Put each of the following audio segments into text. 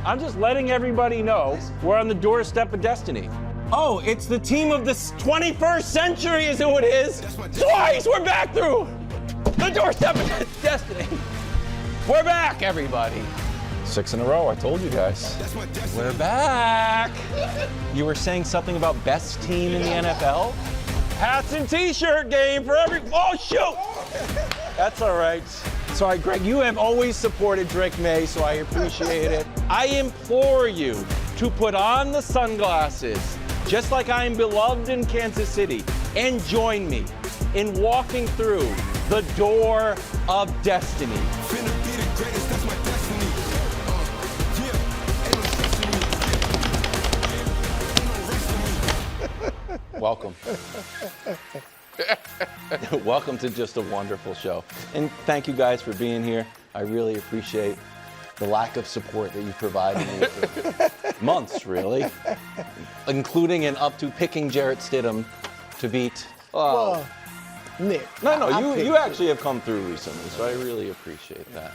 I'm just letting everybody know we're on the doorstep of destiny. Oh, it's the team of the 21st century is who it is. Twice we're back through the doorstep of destiny. We're back, everybody. 6 in a row, I told you guys. We're back. You were saying something about best team in the NFL? Hats and t-shirt game for every, oh shoot! That's all right. Sorry, Greg, you have always supported Drake May, so I appreciate it. I implore you to put on the sunglasses, just like I am beloved in Kansas City, and join me in walking through the door of destiny. Finna be the greatest, that's my destiny. Welcome. Welcome to just a wonderful show. And thank you guys for being here. I really appreciate the lack of support that you've provided me for months, really. Including and up to picking Jarrett Stidham to beat. Well, Nick. No, you actually have come through recently, so I really appreciate that.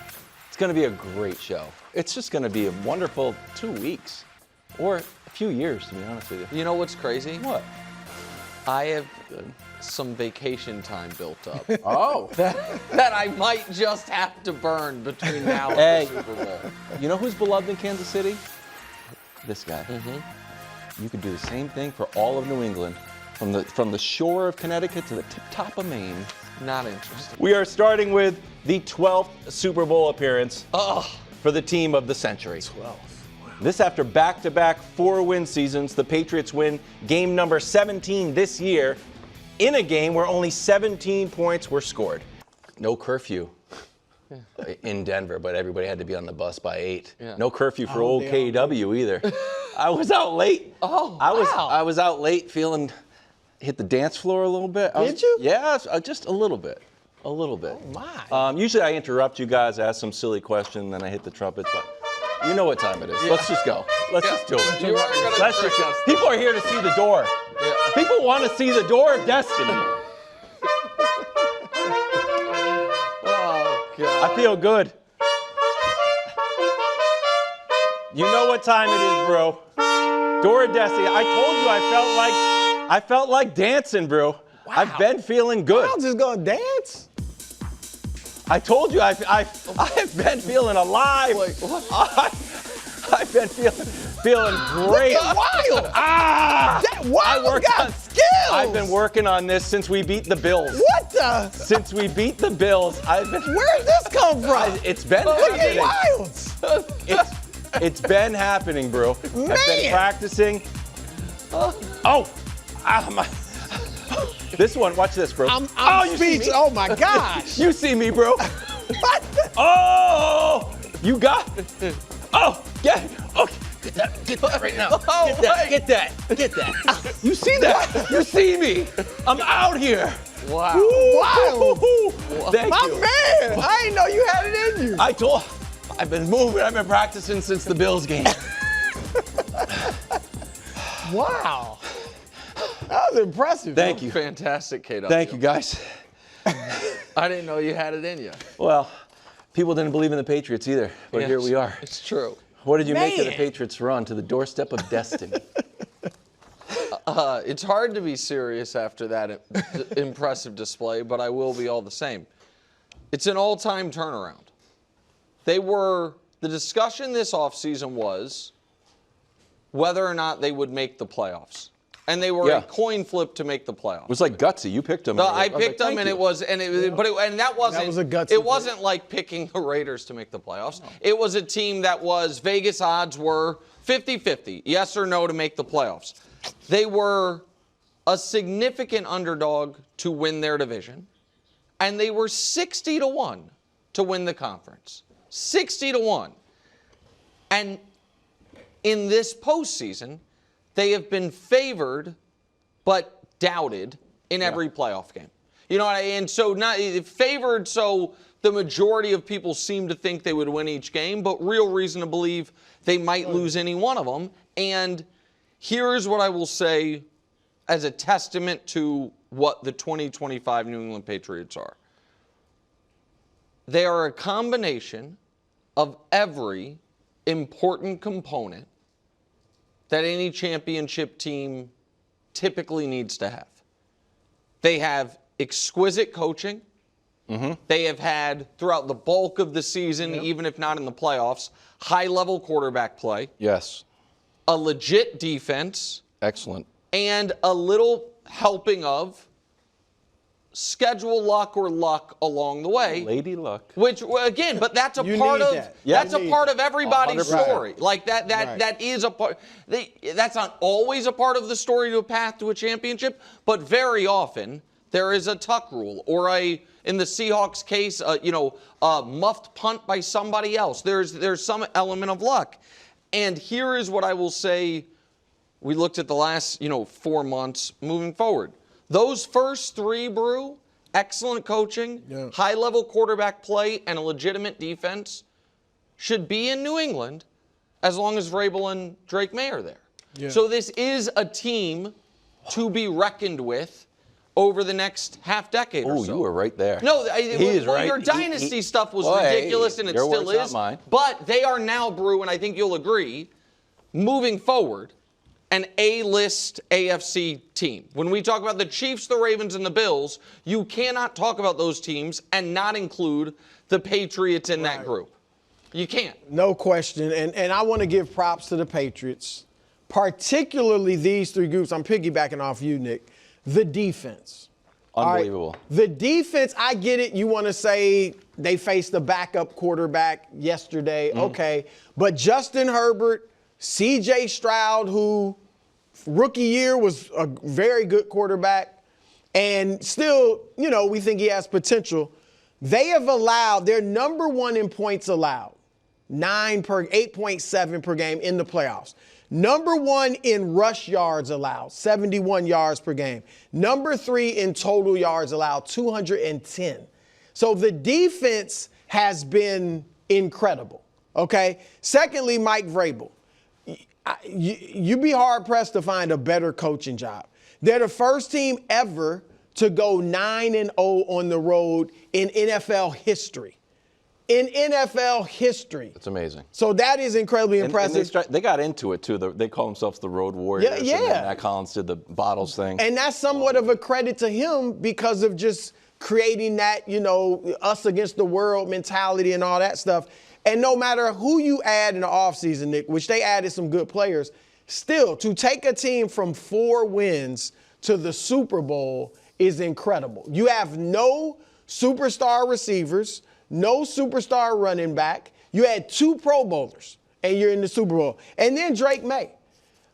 It's going to be a great show. It's just going to be a wonderful 2 weeks. Or a few years, to be honest with you. You know what's crazy? What? I have some vacation time built up. Oh. that I might just have to burn between now and Hey, the Super Bowl. you know who's beloved in Kansas City? This guy. Mm-hmm. You could do the same thing for all of New England, from the shore of Connecticut to the top of Maine. Not interested. We are starting with the 12th Super Bowl appearance Oh, for the team of the century. 12. This after back-to-back 4-win seasons, the Patriots win game number 17 this year in a game where only 17 points were scored. No curfew in Denver, but everybody had to be on the bus by 8. Yeah. No curfew for old KW either. I was out late. Oh, wow. I was out late feeling, hit the dance floor a little bit. Did you? Yeah, just a little bit. A little bit. Oh, my. Usually I interrupt you guys, ask some silly question, then I hit the trumpets, but you know what time it is. Let's just go. Let's just do it. You are gonna Let's trick just us. People are here to see the door. Yeah. People want to see the door of destiny. Oh, God. I feel good. You know what time it is, bro. Door of destiny. I told you I felt like dancing, bro. Wow. I've been feeling good. I'm just gonna dance. I told you I've been feeling alive. Wait, what? I've been feeling great. That's wild. That wild got skills. I've been working on this since we beat the Bills. What the? Since we beat the Bills, I've been. Where's this come from? It's been Look at happening. wilds. It's been happening, bro. I've been Man. practicing. My. This one, watch this, bro. I'm you see me? speechless. Oh my gosh. You see me, bro. What the? Oh, you got. Oh, yeah. Okay. Get that right now. Oh, Get that. You see that? You see me? I'm out here. Wow. Wild. Thank My you. man. I didn't know you had it in you. I've been moving. I've been practicing since the Bills game. Wow. That was impressive. Thank you. Fantastic, KW. Thank you, guys. I didn't know you had it in you. Well, people didn't believe in the Patriots either, but Yes, here we are. It's true. What did you make of the Man. Patriots' run to the doorstep of destiny? It's hard to be serious after that impressive display, but I will be all the same. It's an all-time turnaround. The discussion this offseason was whether or not they would make the playoffs. And they were Yeah. a coin flip to make the playoffs. It was like gutsy. You picked them. I picked them, and it was, and that wasn't. was a gutsy It wasn't like picking the Raiders to make the playoffs. It was a team that was Vegas odds were 50-50, yes or no to make the playoffs. They were a significant underdog to win their division, and they were 60-1 to win the conference. 60-1, and in this postseason, they have been favored but doubted in every playoff game. You know, and so not favored, so the majority of people seem to think they would win each game, but real reason to believe they might lose any one of them. And here's what I will say as a testament to what the 2025 New England Patriots are. They are a combination of every important component that any championship team typically needs to have. They have exquisite coaching. They have had, throughout the bulk of the season, even if not in the playoffs, high-level quarterback play. Yes. A legit defense. Excellent. And a little helping of schedule luck or luck along the way. Lady luck. Which, again, but that's a You part need of that. that's You a need part that. of everybody's 100%. story. Like that Right. that is a part. That's not always a part of the story to a path to a championship, but very often there is a tuck rule or in the Seahawks case, a muffed punt by somebody else. There's some element of luck. And here is what I will say. We looked at the last 4 months moving forward. Those first three, Brew, excellent coaching, high-level quarterback play, and a legitimate defense should be in New England as long as Vrabel and Drake May are there. Yeah. So this is a team to be reckoned with over the next half decade or Oh, so. you were right there. No, is right. Your dynasty stuff was Well, hey, ridiculous, and it your still words, not is. mine. But they are now, Brew, and I think you'll agree, moving forward, an A-list AFC team. When we talk about the Chiefs, the Ravens, and the Bills, you cannot talk about those teams and not include the Patriots in that group. You can't. No question. And I want to give props to the Patriots, particularly these three groups. I'm piggybacking off you, Nick. The defense. Unbelievable. All right? The defense, I get it. You want to say they faced a backup quarterback yesterday. Okay. But Justin Herbert, C.J. Stroud, who rookie year was a very good quarterback, and still, we think he has potential. They have allowed, they're number one in points allowed, 8.7 per game in the playoffs. Number one in rush yards allowed, 71 yards per game. Number three in total yards allowed, 210. So the defense has been incredible, okay? Secondly, Mike Vrabel. You'd be hard-pressed to find a better coaching job. They're the first team ever to go 9-0 on the road in NFL history. In NFL history. It's amazing. So that is incredibly impressive. And they got into it, too. They call themselves the Road Warriors. Yeah. And then Matt Collins did the bottles thing. And that's somewhat of a credit to him because of just creating that, us against the world mentality and all that stuff. And no matter who you add in the offseason, Nick, which they added some good players, still, to take a team from 4 wins to the Super Bowl is incredible. You have no superstar receivers, no superstar running back. You had 2 Pro Bowlers, and you're in the Super Bowl. And then Drake May.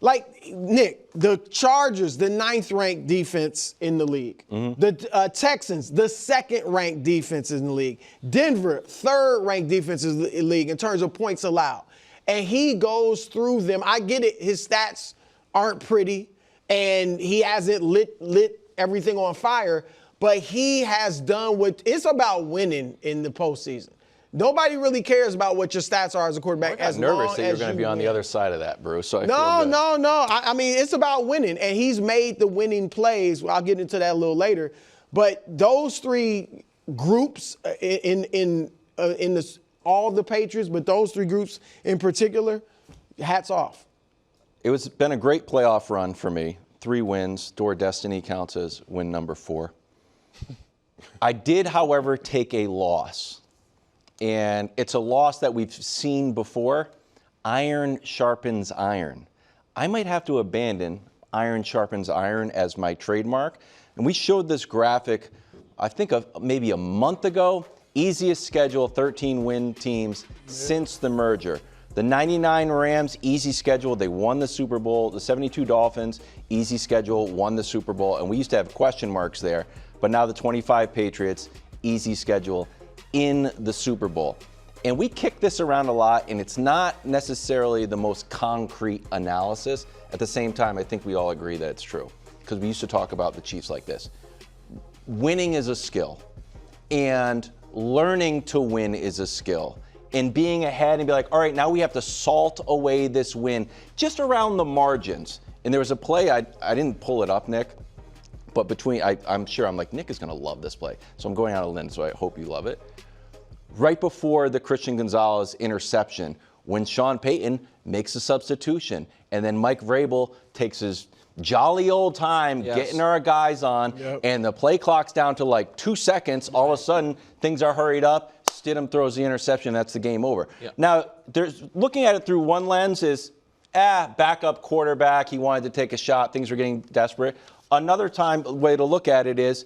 Like, Nick, the Chargers, the 9th-ranked defense in the league. The Texans, the 2nd-ranked defense in the league. Denver, 3rd-ranked defense in the league in terms of points allowed. And he goes through them. I get it. His stats aren't pretty, and he hasn't lit everything on fire, but he has done what – it's about winning in the postseason. Nobody really cares about what your stats are as a quarterback. I got nervous that you're going to be on the other side of that, Bruce. So No. I mean, it's about winning, and he's made the winning plays. I'll get into that a little later. But those 3 groups in all the Patriots, but those 3 groups in particular, hats off. It's been a great playoff run for me. 3 wins. Door Destiny counts as win number 4. I did, however, take a loss. And it's a loss that we've seen before. Iron sharpens iron. I might have to abandon iron sharpens iron as my trademark. And we showed this graphic, I think, maybe a month ago. Easiest schedule, 13 win teams since the merger. The 99 Rams, easy schedule. They won the Super Bowl. The 72 Dolphins, easy schedule, won the Super Bowl. And we used to have question marks there. But now the 25 Patriots, easy schedule, in the Super Bowl. And we kick this around a lot, and it's not necessarily the most concrete analysis. At the same time, I think we all agree that it's true, because we used to talk about the Chiefs like this. Winning is a skill, and learning to win is a skill. And being ahead and be like, all right, now we have to salt away this win just around the margins. And there was a play, I didn't pull it up, Nick, but I'm sure, I'm like, Nick is going to love this play. So I'm going out on a limb, so I hope you love it. Right before the Christian Gonzalez interception, when Sean Payton makes a substitution. And then Mike Vrabel takes his jolly old time getting our guys on, and the play clock's down to like 2 seconds. All of a sudden, things are hurried up. Stidham throws the interception. That's the game over. Now, looking at it through one lens is, backup quarterback. He wanted to take a shot. Things were getting desperate. Another way to look at it is,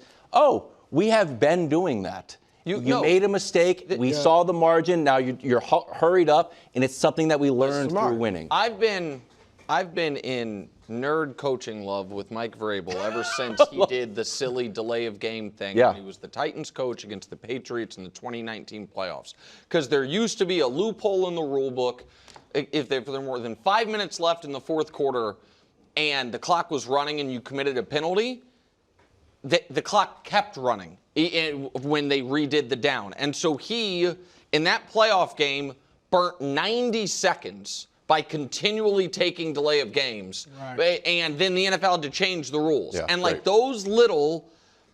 we have been doing that. You made a mistake. We saw the margin. Now you're hurried up, and it's something that we learned through winning. I've been in nerd coaching love with Mike Vrabel ever since he did the silly delay of game thing when he was the Titans coach against the Patriots in the 2019 playoffs. Because there used to be a loophole in the rule book. If there were more than 5 minutes left in the fourth quarter and the clock was running and you committed a penalty, the clock kept running when they redid the down. And so he, in that playoff game, burnt 90 seconds by continually taking delay of games. And then the NFL had to change the rules. And those little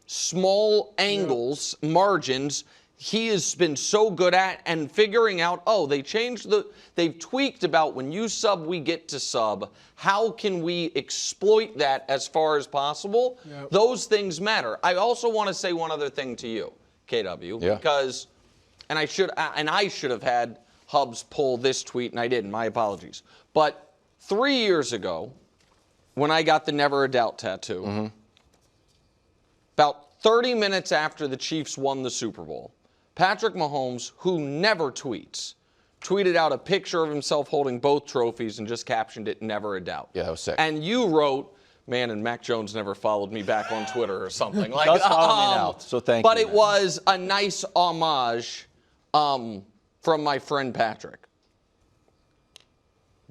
small angles, margins, he has been so good at, and figuring out, they've tweaked about when you sub, we get to sub. How can we exploit that as far as possible? Those things matter. I also want to say one other thing to you, KW, because, and I should have had Hubs pull this tweet, and I didn't. My apologies. But 3 years ago, when I got the Never a Doubt tattoo, about 30 minutes after the Chiefs won the Super Bowl, Patrick Mahomes, who never tweets, tweeted out a picture of himself holding both trophies and just captioned it, Never a Doubt. Yeah, that was sick. And you wrote, man, and Mac Jones never followed me back on Twitter or something. Like, does follow me now, so thank you. But it was a nice homage from my friend Patrick.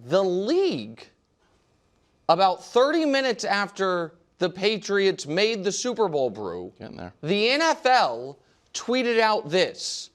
The league, about 30 minutes after the Patriots made the Super Bowl brew, the NFL tweeted out this,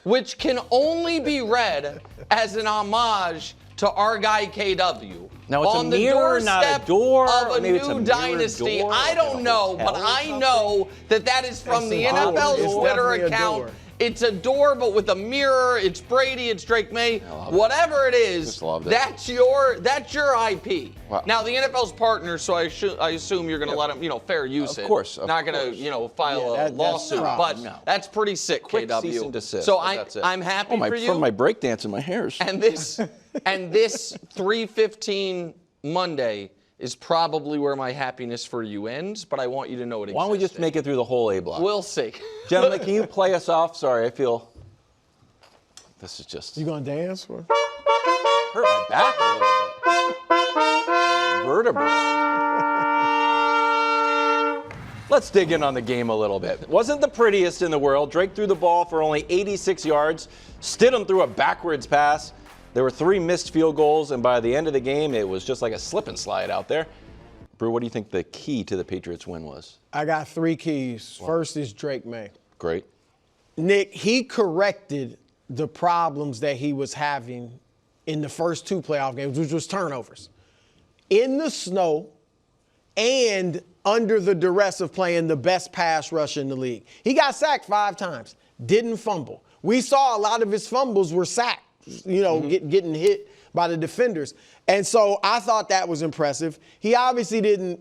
which can only be read as an homage to our guy KW. Now it's a mirror, not a door. Of a Maybe it's new a dynasty. door, I don't know, but I know that is from the NFL's Twitter account. It's a door, but with a mirror. It's Brady. It's Drake May. Whatever it is, that's your IP. Wow. Now the NFL's partner, so I assume you're going to let them, fair use it. Of course. Not going to file a lawsuit, but that's pretty sick, Quick KW. cease and desist, So that's it. I'm happy for you. From my breakdance and my hairs. And this 3:15 Monday is probably where my happiness for you ends, but I want you to know it exists. Why don't we just make it through the whole A block? We'll see. Gentlemen, can you play us off? Sorry, I feel this is just... You gonna dance? Or? Hurt my back a little bit. Vertebrae. Let's dig in on the game a little bit. It wasn't the prettiest in the world. Drake threw the ball for only 86 yards. Stidham threw a backwards pass. There were 3 missed field goals, and by the end of the game, it was just like a slip and slide out there. Brew, what do you think the key to the Patriots' win was? I got 3 keys. First is Drake May. Great. Nick, he corrected the problems that he was having in the first 2 playoff games, which was turnovers. In the snow and under the duress of playing the best pass rush in the league. He got sacked 5 times, didn't fumble. We saw a lot of his fumbles were sacked. Getting hit by the defenders. And so I thought that was impressive. He obviously didn't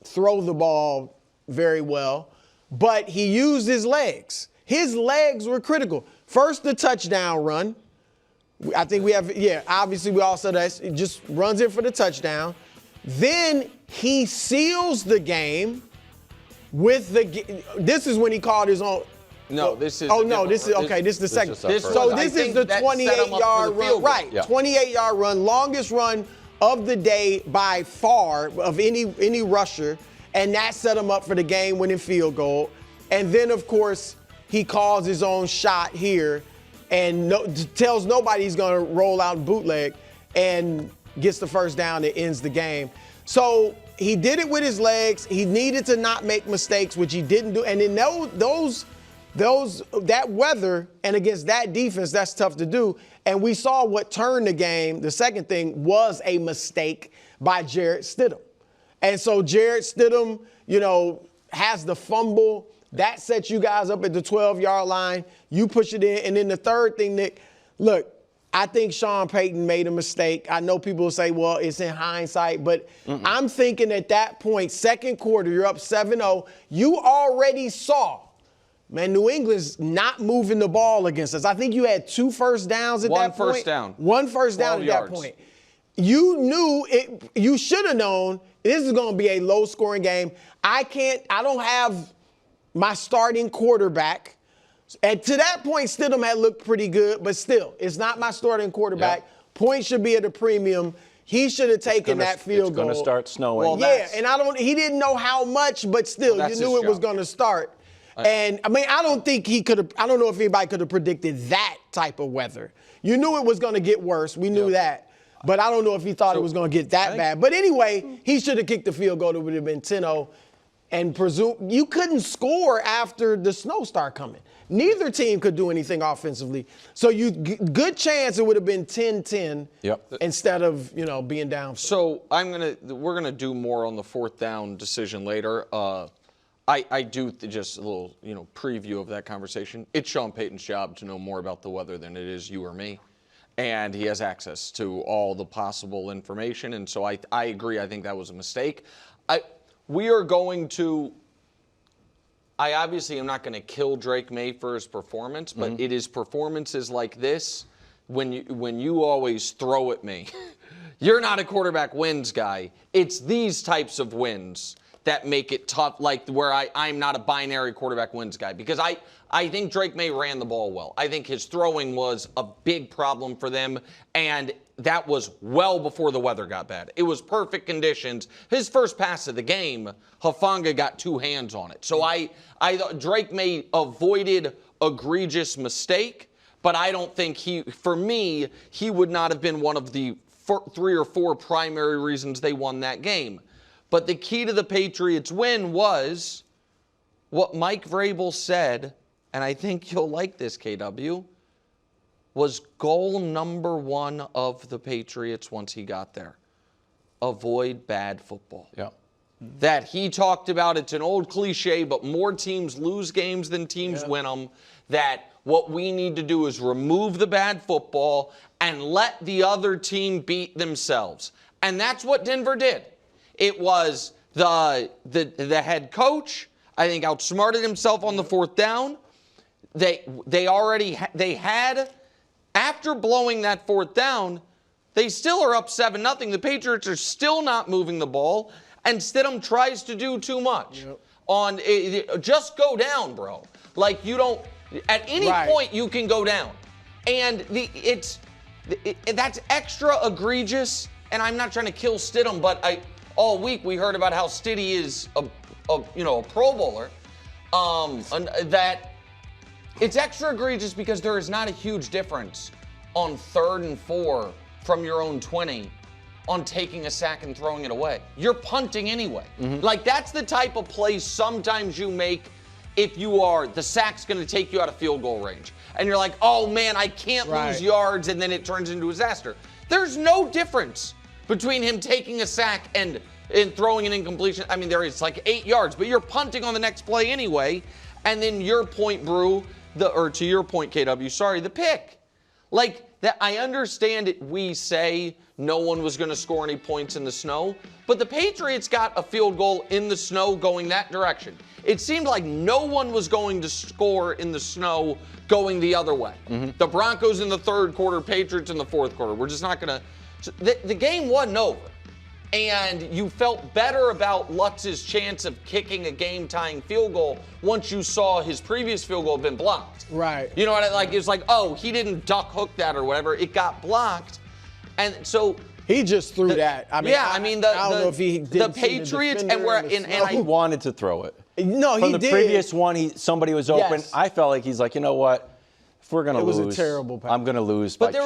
throw the ball very well, but he used his legs. His legs were critical. First, the touchdown run. I think we have, obviously we all said that. He just runs in for the touchdown. Then he seals the game with this is when he called his own. No, this is. This is the second. This is the 28-yard run. Right, 28-yard run, longest run of the day by far of any rusher, and that set him up for the game-winning field goal. And then, of course, he calls his own shot here and tells nobody he's going to roll out and bootleg and gets the first down that ends the game. So he did it with his legs. He needed to not make mistakes, which he didn't do. And in that weather and against that defense, that's tough to do. And we saw what turned the game. The second thing was a mistake by Jarrett Stidham. And so Jarrett Stidham, has the fumble. That sets you guys up at the 12-yard line. You push it in. And then the third thing, Nick, look, I think Sean Payton made a mistake. I know people will say, well, it's in hindsight, but I'm thinking at that point, second quarter, you're up 7-0. You already saw, man, New England's not moving the ball against us. I think you had 2 first downs at that point. 1 first down. 1 first down at that point. You knew it. You should have known this is going to be a low-scoring game. I don't have my starting quarterback. And to that point, Stidham had looked pretty good, but still, it's not my starting quarterback. Yep. Points should be at a premium. He should have taken that field goal. It's going to start snowing. Well, he didn't know how much, but still, you knew it was going to start. And I mean, I don't think he could have, I don't know if anybody could have predicted that type of weather. You knew it was going to get worse. We knew that. But I don't know if he thought it was going to get that bad. But anyway, he should have kicked the field goal. It would have been 10-0. And you couldn't score after the snow started coming. Neither team could do anything offensively. So good chance it would have been 10-10 instead of, being down. So we're gonna do more on the 4th down decision later. I do just a little, preview of that conversation. It's Sean Payton's job to know more about the weather than it is you or me. And he has access to all the possible information. And so I agree. I think that was a mistake. I obviously am not going to kill Drake May for his performance, but it is performances like this when you always throw at me. You're not a quarterback wins guy. It's these types of wins that make it tough, like where I'm not a binary quarterback wins guy, because I think Drake May ran the ball well. I think his throwing was a big problem for them, and that was well before the weather got bad. It was perfect conditions. His first pass of the game, Hufanga got 2 hands on it. So I thought Drake May avoided egregious mistake, but I don't think he would not have been one of the 3 or 4 primary reasons they won that game. But the key to the Patriots' win was what Mike Vrabel said, and I think you'll like this, KW, was goal number 1 of the Patriots once he got there. Avoid bad football. Yeah. That he talked about, it's an old cliche, but more teams lose games than teams win them. That what we need to do is remove the bad football and let the other team beat themselves. And that's what Denver did. It was the head coach, I think, outsmarted himself on the 4th down. They had, after blowing that 4th down, they still are up 7-0. The Patriots are still not moving the ball, and Stidham tries to do too much. Just go down, bro. Like, you don't, at any point you can go down. And that's extra egregious, and I'm not trying to kill Stidham, but all week we heard about how Stiddy is a Pro Bowler. That it's extra egregious because there is not a huge difference on 3rd and 4 from your own 20 on taking a sack and throwing it away. You're punting anyway. Like, that's the type of play sometimes you make if the sack's going to take you out of field goal range. And you're like, oh man, I can't lose yards, and then it turns into a disaster. There's no difference between him taking a sack and throwing an incompletion. I mean, there is like 8 yards, but you're punting on the next play anyway. And then your point, Brew, to your point, KW, the pick. Like, that, I understand it. We say no one was going to score any points in the snow, but the Patriots got a field goal in the snow going that direction. It seemed like no one was going to score in the snow going the other way. The Broncos in the 3rd quarter, Patriots in the 4th quarter. We're just not going to. The game wasn't over. And you felt better about Lutz's chance of kicking a game-tying field goal once you saw his previous field goal had been blocked. Right. You know what I like? It's like, oh, he didn't duck hook that or whatever. It got blocked. And so he just threw that. I mean, I don't know if he did. The Patriots he wanted to throw it. No, he did. From the previous one, somebody was open. Yes. I felt like he's like, you know what? If we're going to lose, it was a terrible pass. I'm going to lose. But there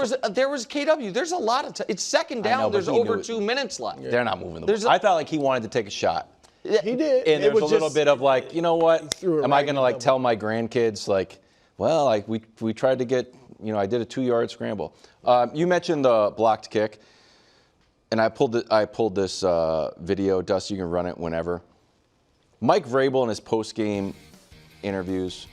was KW. There's a lot of it's 2nd down. There's over 2 minutes left. They're not moving the ball. I felt like he wanted to take a shot. He did. And there was a little bit of like, you know what? Am I going to like tell my grandkids like, well, like we tried to get, I did a 2-yard scramble. You mentioned the blocked kick, and I pulled this video. Dust, you can run it whenever. Mike Vrabel in his post-game interviews,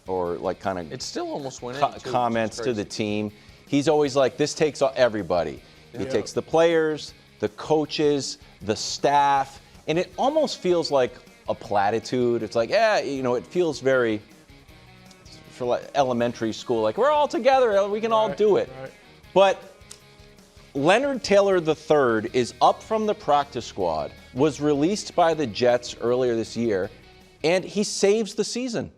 or like kind of it still almost went comments to the team, he's always like, this takes everybody. He takes the players, the coaches, the staff, and it almost feels like a platitude. It's like, it feels very, for like elementary school, like we're all together, we can all do it. Right. But Leonard Taylor III is up from the practice squad, was released by the Jets earlier this year, and he saves the season.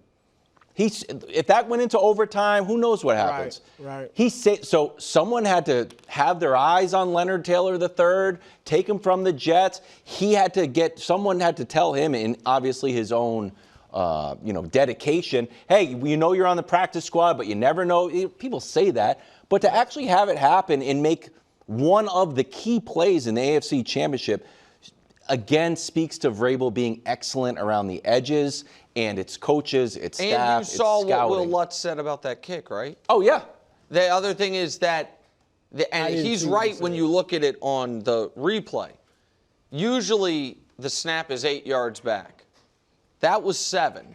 If that went into overtime, who knows what happens? Right. So someone had to have their eyes on Leonard Taylor III, take him from the Jets. Someone had to tell him, in obviously his own, dedication. Hey, you're on the practice squad, but you never know. People say that, but to actually have it happen and make one of the key plays in the AFC Championship, again, speaks to Vrabel being excellent around the edges, and its coaches, its staff, And you saw its scouting. what Will Lutz said about that kick, right? Oh, yeah. The other thing is that, and he's right when you look at it on the replay. Usually the snap is 8 yards back. That was 7.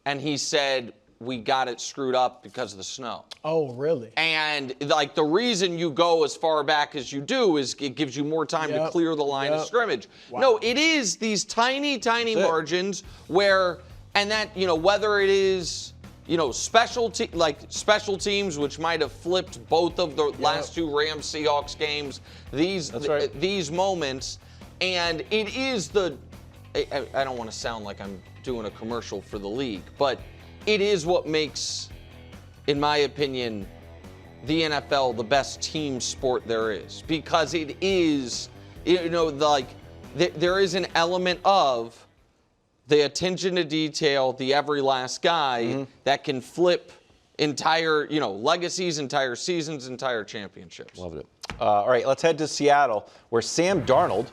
And he said, we got it screwed up because of the snow. Oh, really? And like the reason you go as far back as you do is it gives you more time to clear the line of scrimmage. Wow. No, it is these tiny margins where, and that, whether it is, special teams, which might have flipped both of the last 2 Rams-Seahawks games, these moments, and it is I don't want to sound like I'm doing a commercial for the league, but it is what makes, in my opinion, the NFL the best team sport there is, because it is, there is an element of the attention to detail, the every last guy that can flip entire, legacies, entire seasons, entire championships. Loved it. All right, let's head to Seattle, where Sam Darnold,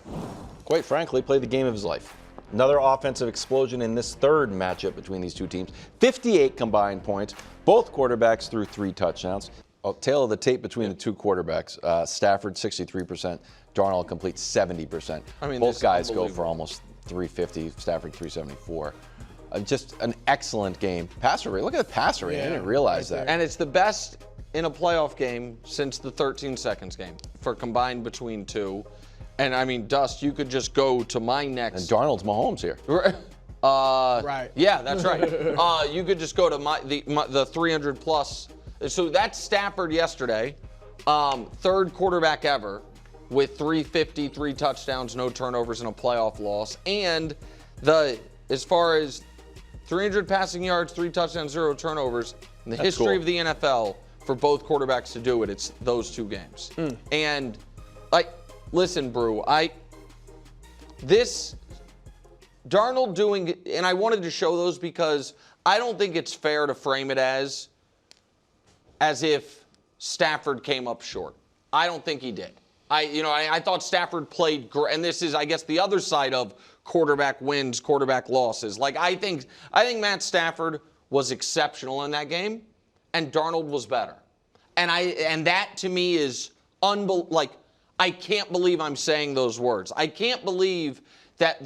quite frankly, played the game of his life. Another offensive explosion in this third matchup between these two teams. 58 combined points. Both quarterbacks threw 3 touchdowns. Tail of the tape between the two quarterbacks. Stafford 63%. Darnold completes 70%. Both guys go for almost 350. Stafford 374. Just an excellent game. Passer rate. Look at the passer rate. I didn't realize that. And it's the best in a playoff game since the 13 seconds game for combined between two. And Dust, you could just go to my next. And Darnold's Mahomes here. Right. Yeah, that's right. You could just go to the 300 plus. So that's Stafford yesterday, third quarterback ever with 350, 3 touchdowns, no turnovers, and a playoff loss. And as far as 300 passing yards, 3 touchdowns, 0 turnovers in the history of the NFL for both quarterbacks to do it, it's those 2 games. And listen, Brew, Darnold doing, and I wanted to show those because I don't think it's fair to frame it as if Stafford came up short. I don't think he did. I thought Stafford played great, and this is, I guess, the other side of quarterback wins, quarterback losses. I think Matt Stafford was exceptional in that game, and Darnold was better. And that to me is unbelievable. I can't believe I'm saying those words. I can't believe that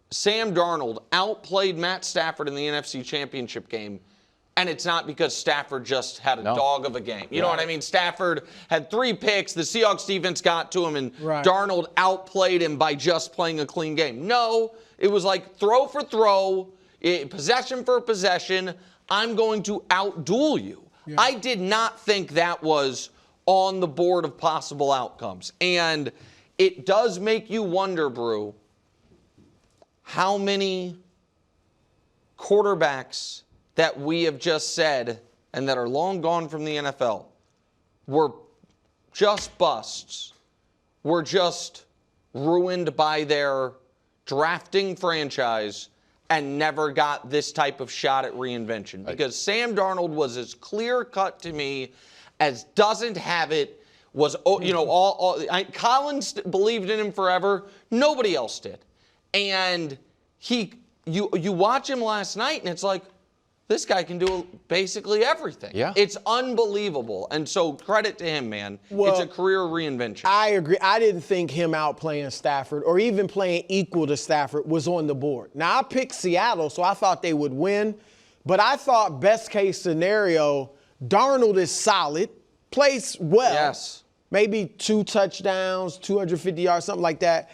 Sam Darnold outplayed Matt Stafford in the NFC Championship game, and it's not because Stafford just had a dog of a game. You know what I mean? Stafford had 3 picks. The Seahawks defense got to him, and Darnold outplayed him by just playing a clean game. No, it was like throw for throw, possession for possession. I'm going to outduel you. Yeah. I did not think that was on the board of possible outcomes. And it does make you wonder, Brew, how many quarterbacks that we have just said and that are long gone from the NFL were just busts, were just ruined by their drafting franchise and never got this type of shot at reinvention. Because Sam Darnold was as clear-cut to me as doesn't have it, was, Collins believed in him forever. Nobody else did. And you watch him last night, and it's like, this guy can do basically everything. Yeah. It's unbelievable. And so credit to him, man. It's a career reinvention. I agree. I didn't think him outplaying Stafford or even playing equal to Stafford was on the board. Now, I picked Seattle, so I thought they would win. But I thought best case scenario, Darnold is solid, plays well. Yes. Maybe 2 touchdowns, 250 yards, something like that.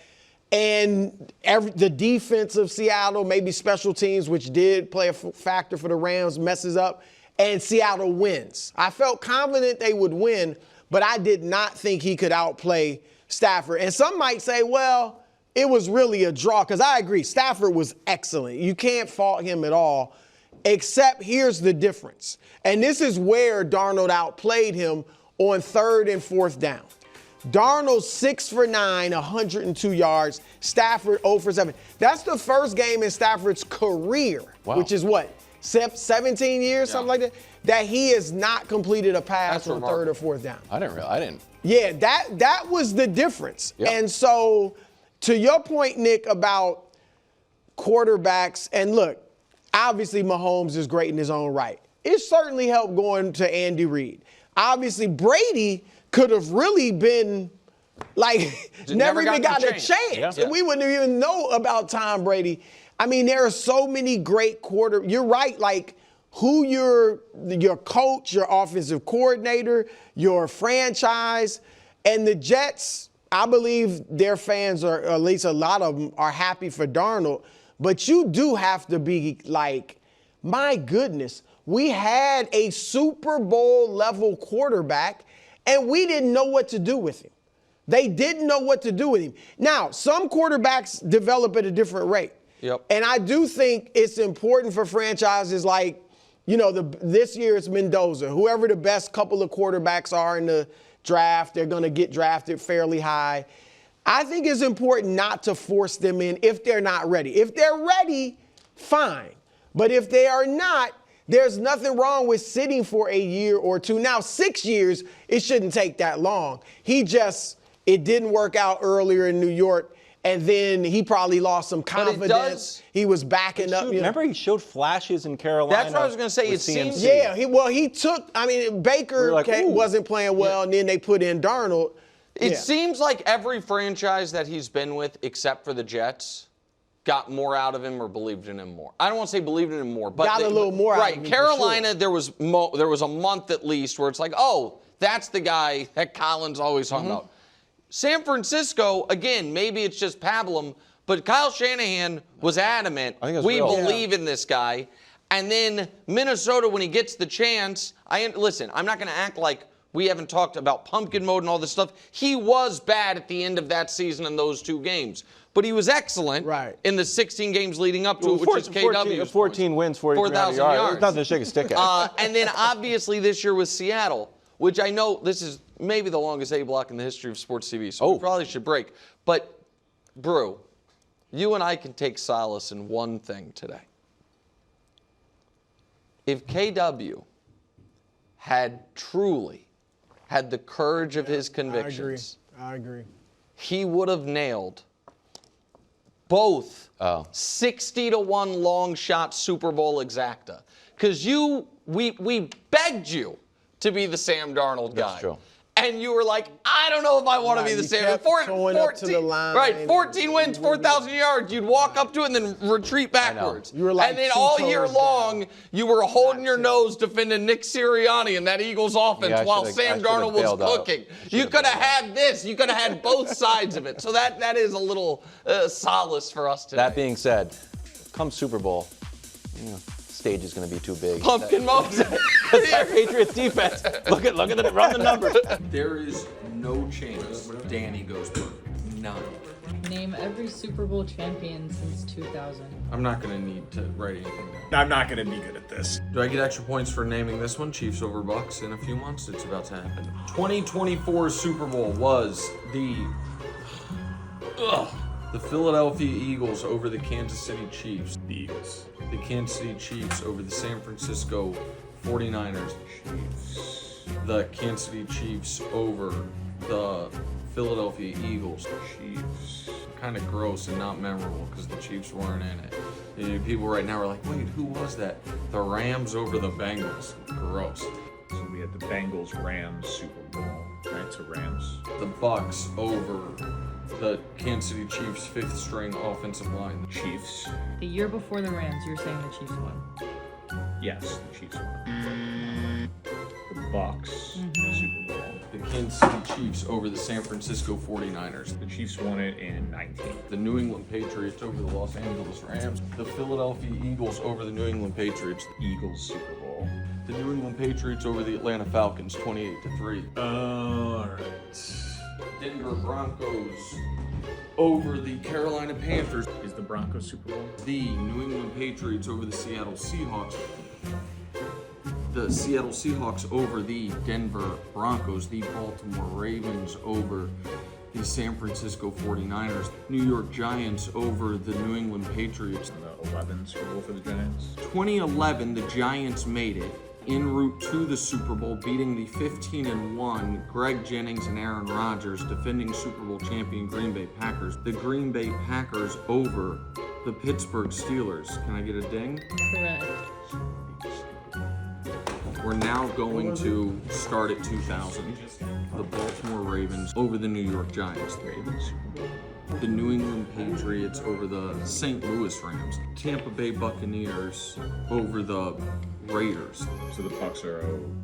And the defense of Seattle, maybe special teams, which did play a factor for the Rams, messes up, and Seattle wins. I felt confident they would win, but I did not think he could outplay Stafford. And some might say, well, it was really a draw, because I agree, Stafford was excellent. You can't fault him at all, except here's the difference. And this is where Darnold outplayed him on 3rd and 4th down. Darnold 6 for 9, 102 yards. Stafford 0 for 7. That's the first game in Stafford's career, which is what, 17 years, something like that he has not completed a pass on 3rd or 4th down. I didn't. Yeah, that was the difference. Yep. And so, to your point, Nick, about quarterbacks, and look, obviously Mahomes is great in his own right. It certainly helped going to Andy Reid. Obviously, Brady could have really been, like, never even got a chance. Yeah. We wouldn't even know about Tom Brady. I mean, there are so many great You're right, like, who your coach, your offensive coordinator, your franchise, and the Jets, I believe their fans, or at least a lot of them, are happy for Darnold. But you do have to be like, my goodness, we had a Super Bowl level quarterback and we didn't know what to do with him. They didn't know what to do with him. Now, some quarterbacks develop at a different rate. Yep. And I do think it's important for franchises like, this year it's Mendoza. Whoever the best couple of quarterbacks are in the draft, they're going to get drafted fairly high. I think it's important not to force them in if they're not ready. If they're ready, fine. But if they are not, there's nothing wrong with sitting for a year or two. Now, 6 years, it shouldn't take that long. It didn't work out earlier in New York, and then he probably lost some confidence. He was backing up. Remember, he showed flashes in Carolina. That's what I was going to say. It seems. Yeah, Baker wasn't playing well, and then they put in Darnold. It seems like every franchise that he's been with, except for the Jets, got more out of him or believed in him more. I don't want to say believed in him more, but got a little more out of him. Right, Carolina, there was a month at least where it's like, oh, that's the guy that Colin's always talking about. San Francisco, again, maybe it's just pablum, but Kyle Shanahan was adamant. We believe in this guy. And then Minnesota, when he gets the chance, listen, I'm not going to act like we haven't talked about pumpkin mode and all this stuff. He was bad at the end of that season in those 2 games. But he was excellent in the 16 games leading up to it, which is KW's 14 wins, 4,000 yards. Nothing to shake a stick at. And then obviously this year with Seattle, which I know this is maybe the longest A block in the history of sports TV, so we probably should break. But, Brew, you and I can take solace in one thing today. If KW had truly had the courage of his convictions, I agree. He would have nailed both 60-1 long shot Super Bowl exacta. Because we begged you to be the Sam Darnold guy. That's true. And you were like, I don't know if I want to be the Sam. 14 wins, 4,000 yards. You'd walk up to it and then retreat backwards. You were like and then all year long, you were holding your nose defending Nick Sirianni and that Eagles offense while Sam Darnold was cooking. You could have had this. You could have had both sides of it. So that is a little solace for us today. That being said, come Super Bowl, stage is going to be too big. Pumpkin Moses. That Patriots defense. Look at run the numbers. There is no chance Danny goes perfect. None. Name every Super Bowl champion since 2000. I'm not going to need to write anything down. I'm not going to be good at this. Do I get extra points for naming this one? Chiefs over Bucks in a few months? It's about to happen. 2024 Super Bowl was the Philadelphia Eagles over the Kansas City Chiefs. The Eagles. The Kansas City Chiefs over the San Francisco 49ers. Chiefs. The Kansas City Chiefs over the Philadelphia Eagles. Chiefs. Kind of gross and not memorable because the Chiefs weren't in it. People right now are like, wait, who was that? The Rams over the Bengals. Gross. So we had the Bengals-Rams Super Bowl. Right, so Rams. The Bucks over the Kansas City Chiefs' 5th string offensive line. The Chiefs. The year before the Rams, you're saying the Chiefs won. Yes, the Chiefs won. Bucks Super Bowl. The Kansas City Chiefs over the San Francisco 49ers. The Chiefs won it in 19. The New England Patriots over the Los Angeles Rams. The Philadelphia Eagles over the New England Patriots. Eagles Super Bowl. The New England Patriots over the Atlanta Falcons, 28-3. All right. Denver Broncos over the Carolina Panthers. Is the Broncos Super Bowl? The New England Patriots over the Seattle Seahawks. The Seattle Seahawks over the Denver Broncos. The Baltimore Ravens over the San Francisco 49ers. New York Giants over the New England Patriots. The 11 Super Bowl for the Giants. 2011, the Giants made it en route to the Super Bowl, beating the 15-1 Greg Jennings and Aaron Rodgers, defending Super Bowl champion Green Bay Packers. The Green Bay Packers over the Pittsburgh Steelers. Can I get a ding? Correct. We're now going to start at 2000. The Baltimore Ravens over the New York Giants. The New England Patriots over the St. Louis Rams. Tampa Bay Buccaneers over the Raiders. So the Bucks are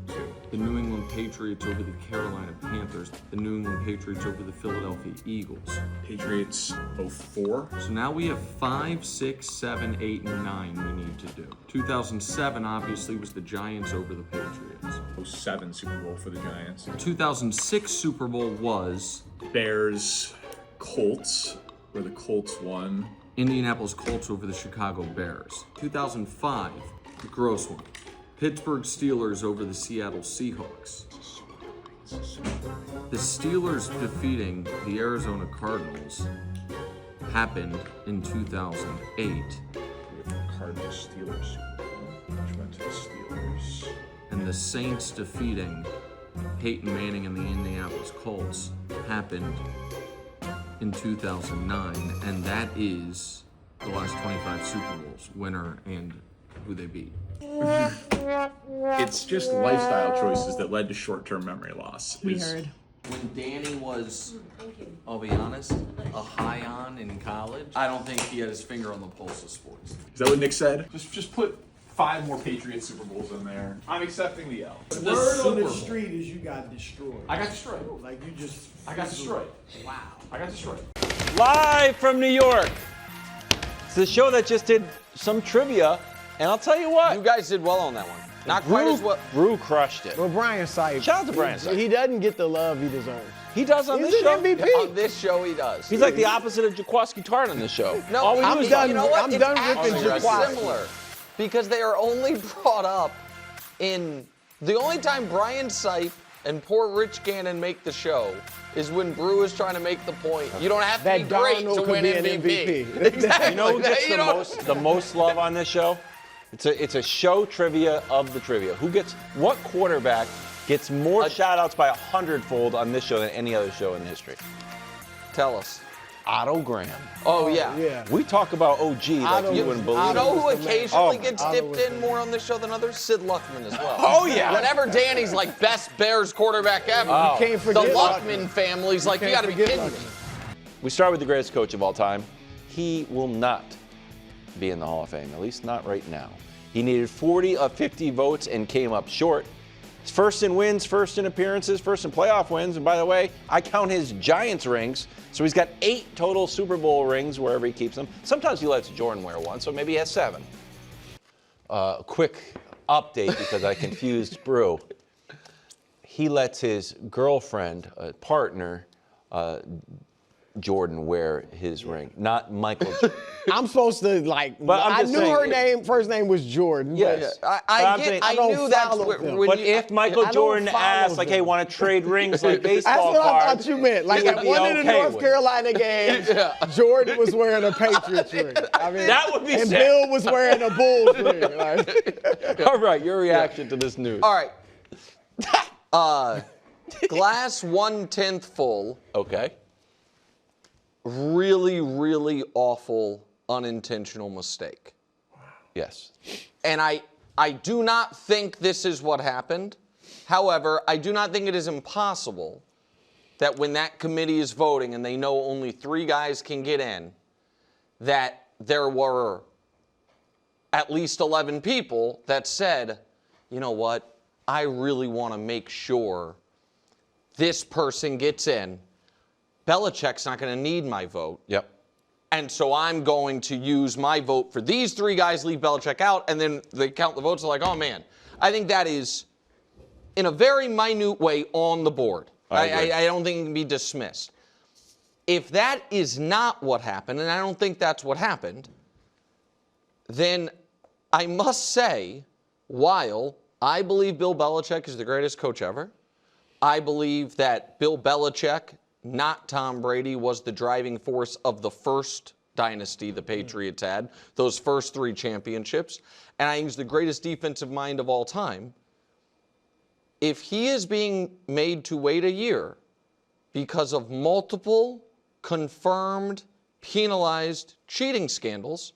0-2. The New England Patriots over the Carolina Panthers. The New England Patriots over the Philadelphia Eagles. Patriots 0-4. So now we have 5, 6, 7, 8, and 9 we need to do. 2007 obviously was the Giants over the Patriots. 07 Super Bowl for the Giants. 2006 Super Bowl was Bears Colts, where the Colts won. Indianapolis Colts over the Chicago Bears. 2005, the gross one. Pittsburgh Steelers over the Seattle Seahawks. The Steelers defeating the Arizona Cardinals happened in 2008. We have Cardinals Steelers Super Bowl, which went to the Steelers. And the Saints defeating Peyton Manning and the Indianapolis Colts happened in 2009, and that is the last 25 Super Bowls, winner and who they beat. It's just lifestyle choices that led to short-term memory loss. We heard. When Danny was, I'll be honest, a high on in college, I don't think he had his finger on the pulse of sports. Is that what Nick said? Just put 5 more Patriots Super Bowls in there. I'm accepting the L. The word on the street is you got destroyed. I got destroyed. Like you just. I got destroyed. Wow. I got destroyed. Live from New York. It's the show that just did some trivia, and I'll tell you what. You guys did well on that one. Not quite as well. Brew crushed it. Well, Brian Sipe. Shout out to Brian Sipe. He doesn't get the love he deserves. He does on He's this an show. MVP. On this show, he does. He's like the opposite of Jaquaski Tarn on this show. No, All we do I'm is done. You know what? I'm It's done ripping actually Jaquaski. similar because they are only brought up in the only time Brian Sipe and poor Rich Gannon make the show is when Brew is trying to make the point. You don't have to That be great Darnold to could win be an MVP. MVP. Exactly. You know who gets You know- the most love on this show? It's a show trivia of the trivia. What quarterback gets more shout-outs by 100-fold on this show than any other show in history? Tell us. Otto Graham. Oh, yeah. Yeah. We talk about OG like Otto you was- wouldn't believe. You know who was the man. occasionally Oh, gets Otto dipped was the in man. more on this show than others? Sid Luckman as well. Oh, yeah. Whenever Danny's like best Bears quarterback ever, Oh. Can't the forget Luckman family's like, you Can't gotta be forget kidding me. Luckman. We start with the greatest coach of all time. He will not be in the Hall of Fame, at least not right now. He needed 40 of 50 votes and came up short. He's first in wins, first in appearances, first in playoff wins. And by the way, I count his Giants rings. So he's got 8 total Super Bowl rings wherever he keeps them. Sometimes he lets Jordan wear one, so maybe he has 7. Quick update because I confused Brew. He lets his girlfriend, partner, Jordan wear his ring, not Michael. I'm supposed to like. But I'm I just knew saying- her first name was Jordan. Yes. I don't knew that's follow what, them. when But you, if Michael I don't Jordan follow asked, like, them. hey, want to trade rings like That's baseball what I cards? thought you meant. Like he at would be one of the okay North with it. Carolina games, Jordan was wearing a Patriots ring. I mean, That would be and sick. Bill was wearing a Bulls ring. Like, All right, your reaction to this news. all right. Glass 1/10 full. Okay. Really, really awful unintentional mistake. Yes. And I do not think this is what happened. However, I do not think it is impossible that when that committee is voting and they know only 3 guys can get in, that there were at least 11 people that said, you know what, I really want to make sure this person gets in. Belichick's not going to need my vote. Yep. And so I'm going to use my vote for these 3 guys, leave Belichick out, and then they count the votes. They're like, oh, man. I think that is, in a very minute way, on the board. I don't think it can be dismissed. If that is not what happened, and I don't think that's what happened, then I must say, while I believe Bill Belichick is the greatest coach ever, I believe that Bill Belichick, not Tom Brady, was the driving force of the first dynasty the Patriots had, those first 3 championships, and I think he's the greatest defensive mind of all time. If he is being made to wait a year because of multiple confirmed, penalized cheating scandals,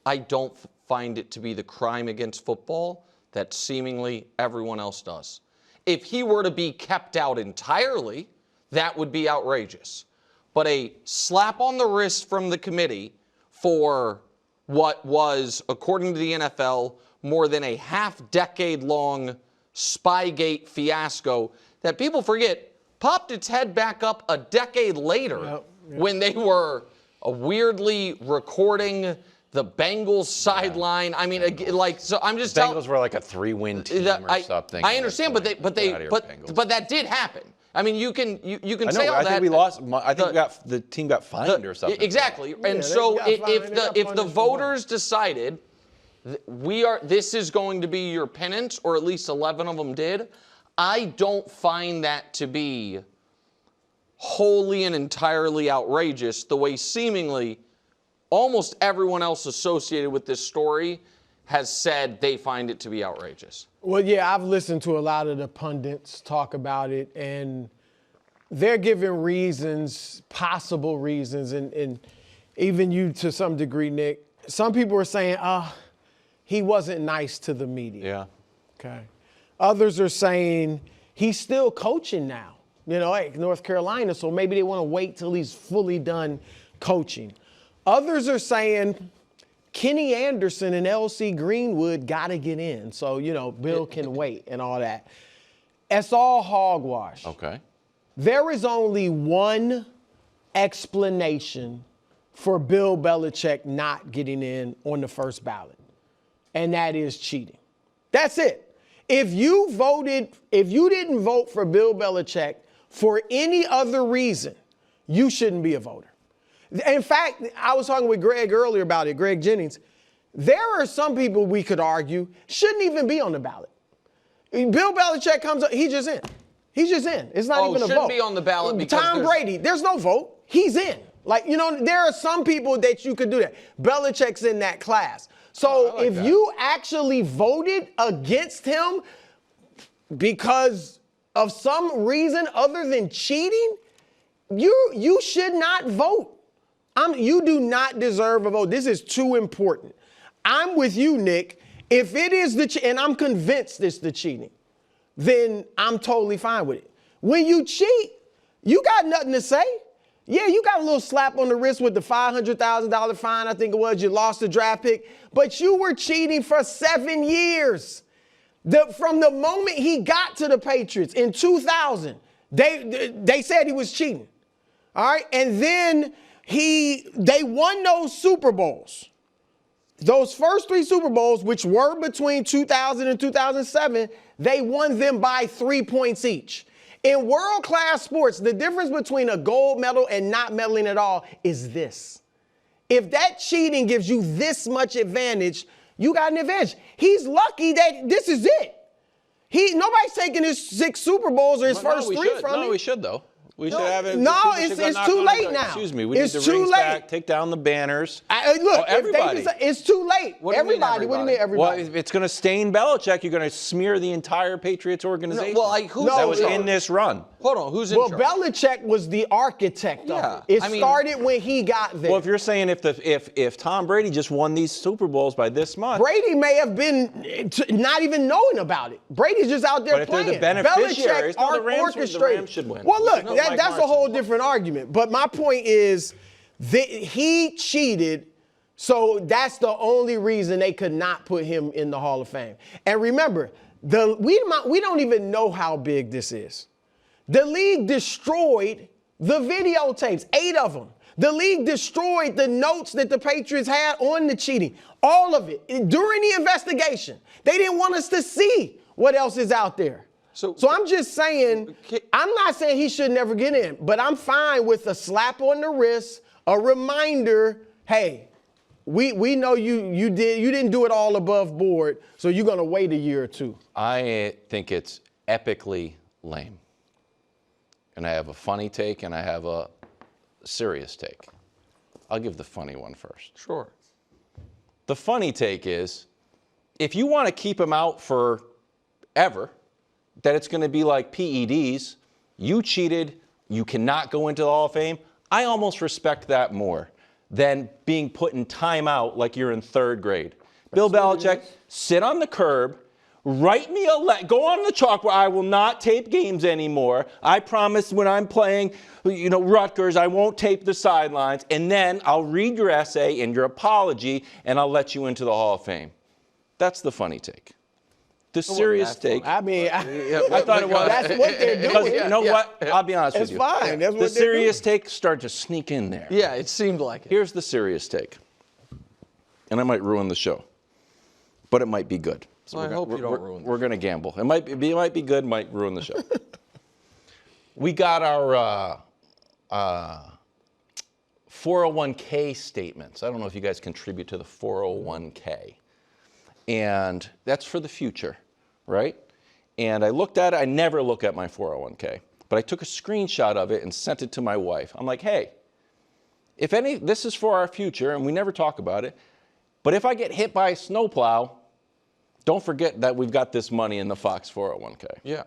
I don't find it to be the crime against football that seemingly everyone else does. If he were to be kept out entirely, that would be outrageous. But a slap on the wrist from the committee for what was, according to the NFL, more than a half-decade-long Spygate fiasco that people forget popped its head back up a decade later when they were weirdly recording the Bengals sideline. I mean, like, so I'm just telling. Bengals were like a 3-win team or something. I understand, but that did happen. I mean, you can say all that. I think we lost. I think the team got fined or something. Exactly, and so if the voters decided this is going to be your penance, or at least 11 of them did, I don't find that to be wholly and entirely outrageous the way seemingly almost everyone else associated with this story has said they find it to be outrageous. Well, yeah, I've listened to a lot of the pundits talk about it, and they're giving reasons, possible reasons, and even you to some degree, Nick. Some people are saying, he wasn't nice to the media. Yeah. Okay. Others are saying he's still coaching now, at North Carolina, so maybe they want to wait till he's fully done coaching. Others are saying Kenny Anderson and L.C. Greenwood got to get in, so, Bill can wait and all that. It's all hogwash. Okay. There is only one explanation for Bill Belichick not getting in on the first ballot, and that is cheating. That's it. If you didn't vote for Bill Belichick for any other reason, you shouldn't be a voter. In fact, I was talking with Greg earlier about it, Greg Jennings. There are some people we could argue shouldn't even be on the ballot. Bill Belichick comes up, he's just in. He's just in. It's not even a vote. Shouldn't be on the ballot because Tom Brady, there's no vote. He's in. There are some people that you could do that. Belichick's in that class. So if you actually voted against him because of some reason other than cheating, you should not vote. You do not deserve a vote. This is too important. I'm with you, Nick. If it is and I'm convinced it's the cheating, then I'm totally fine with it. When you cheat, you got nothing to say. Yeah, you got a little slap on the wrist with the $500,000 fine, I think it was. You lost the draft pick. But you were cheating for 7 years. From the moment he got to the Patriots in 2000, they said he was cheating. All right? And then they won those Super Bowls. Those first 3 Super Bowls, which were between 2000 and 2007, they won them by 3 points each. In world-class sports, the difference between a gold medal and not medaling at all is this. If that cheating gives you this much advantage, you got an advantage. He's lucky that this is it. Nobody's taking his 6 Super Bowls or his first 3 from him. No, we should, though. We should have it. No, it's too late now. Excuse me. We need the rings back, take down the banners. Look, everybody. It's too late. Everybody. What do you mean everybody? Well, if it's going to stain Belichick, you're going to smear the entire Patriots organization. That was in this run. Hold on, who's in charge? Belichick was the architect of it. It started when he got there. Well, if you're saying if Tom Brady just won these Super Bowls by this month, Brady may have been not even knowing about it. Brady's just out there playing. But if they're the beneficiaries, the Rams should win. Well, look, that's a whole different argument. But my point is that he cheated, so that's the only reason they could not put him in the Hall of Fame. And remember, We don't even know how big this is. The league destroyed the videotapes, 8 of them. The league destroyed the notes that the Patriots had on the cheating, all of it, during the investigation. They didn't want us to see what else is out there. So I'm just saying, I'm not saying he should never get in, but I'm fine with a slap on the wrist, a reminder, hey, we know you didn't do it all above board, so you're going to wait a year or two. I think it's epically lame. And I have a funny take and I have a serious take. I'll give the funny one first. Sure. The funny take is, if you want to keep him out forever, that it's going to be like PEDs, you cheated, you cannot go into the Hall of Fame, I almost respect that more than being put in timeout like you're in 3rd grade. Bill Belichick, sit on the curb, write me a letter, go on the chalkboard, I will not tape games anymore. I promise when I'm playing, Rutgers, I won't tape the sidelines, and then I'll read your essay and your apology, and I'll let you into the Hall of Fame. That's the funny take. The serious take. I mean, I thought it was. That's what they're doing. Because you know what? I'll be honest with you. It's fine. That's what the serious take started to sneak in there. Yeah, it seemed like it. Here's the serious take. And I might ruin the show. But it might be good. So I hope you don't ruin it. We're going to gamble. It might be good, might ruin the show. We got our 401k statements. I don't know if you guys contribute to the 401k. And that's for the future, right? And I looked at it. I never look at my 401k. But I took a screenshot of it and sent it to my wife. I'm like, hey, this is for our future, and we never talk about it. But if I get hit by a snowplow, don't forget that we've got this money in the Fox 401k. Yeah.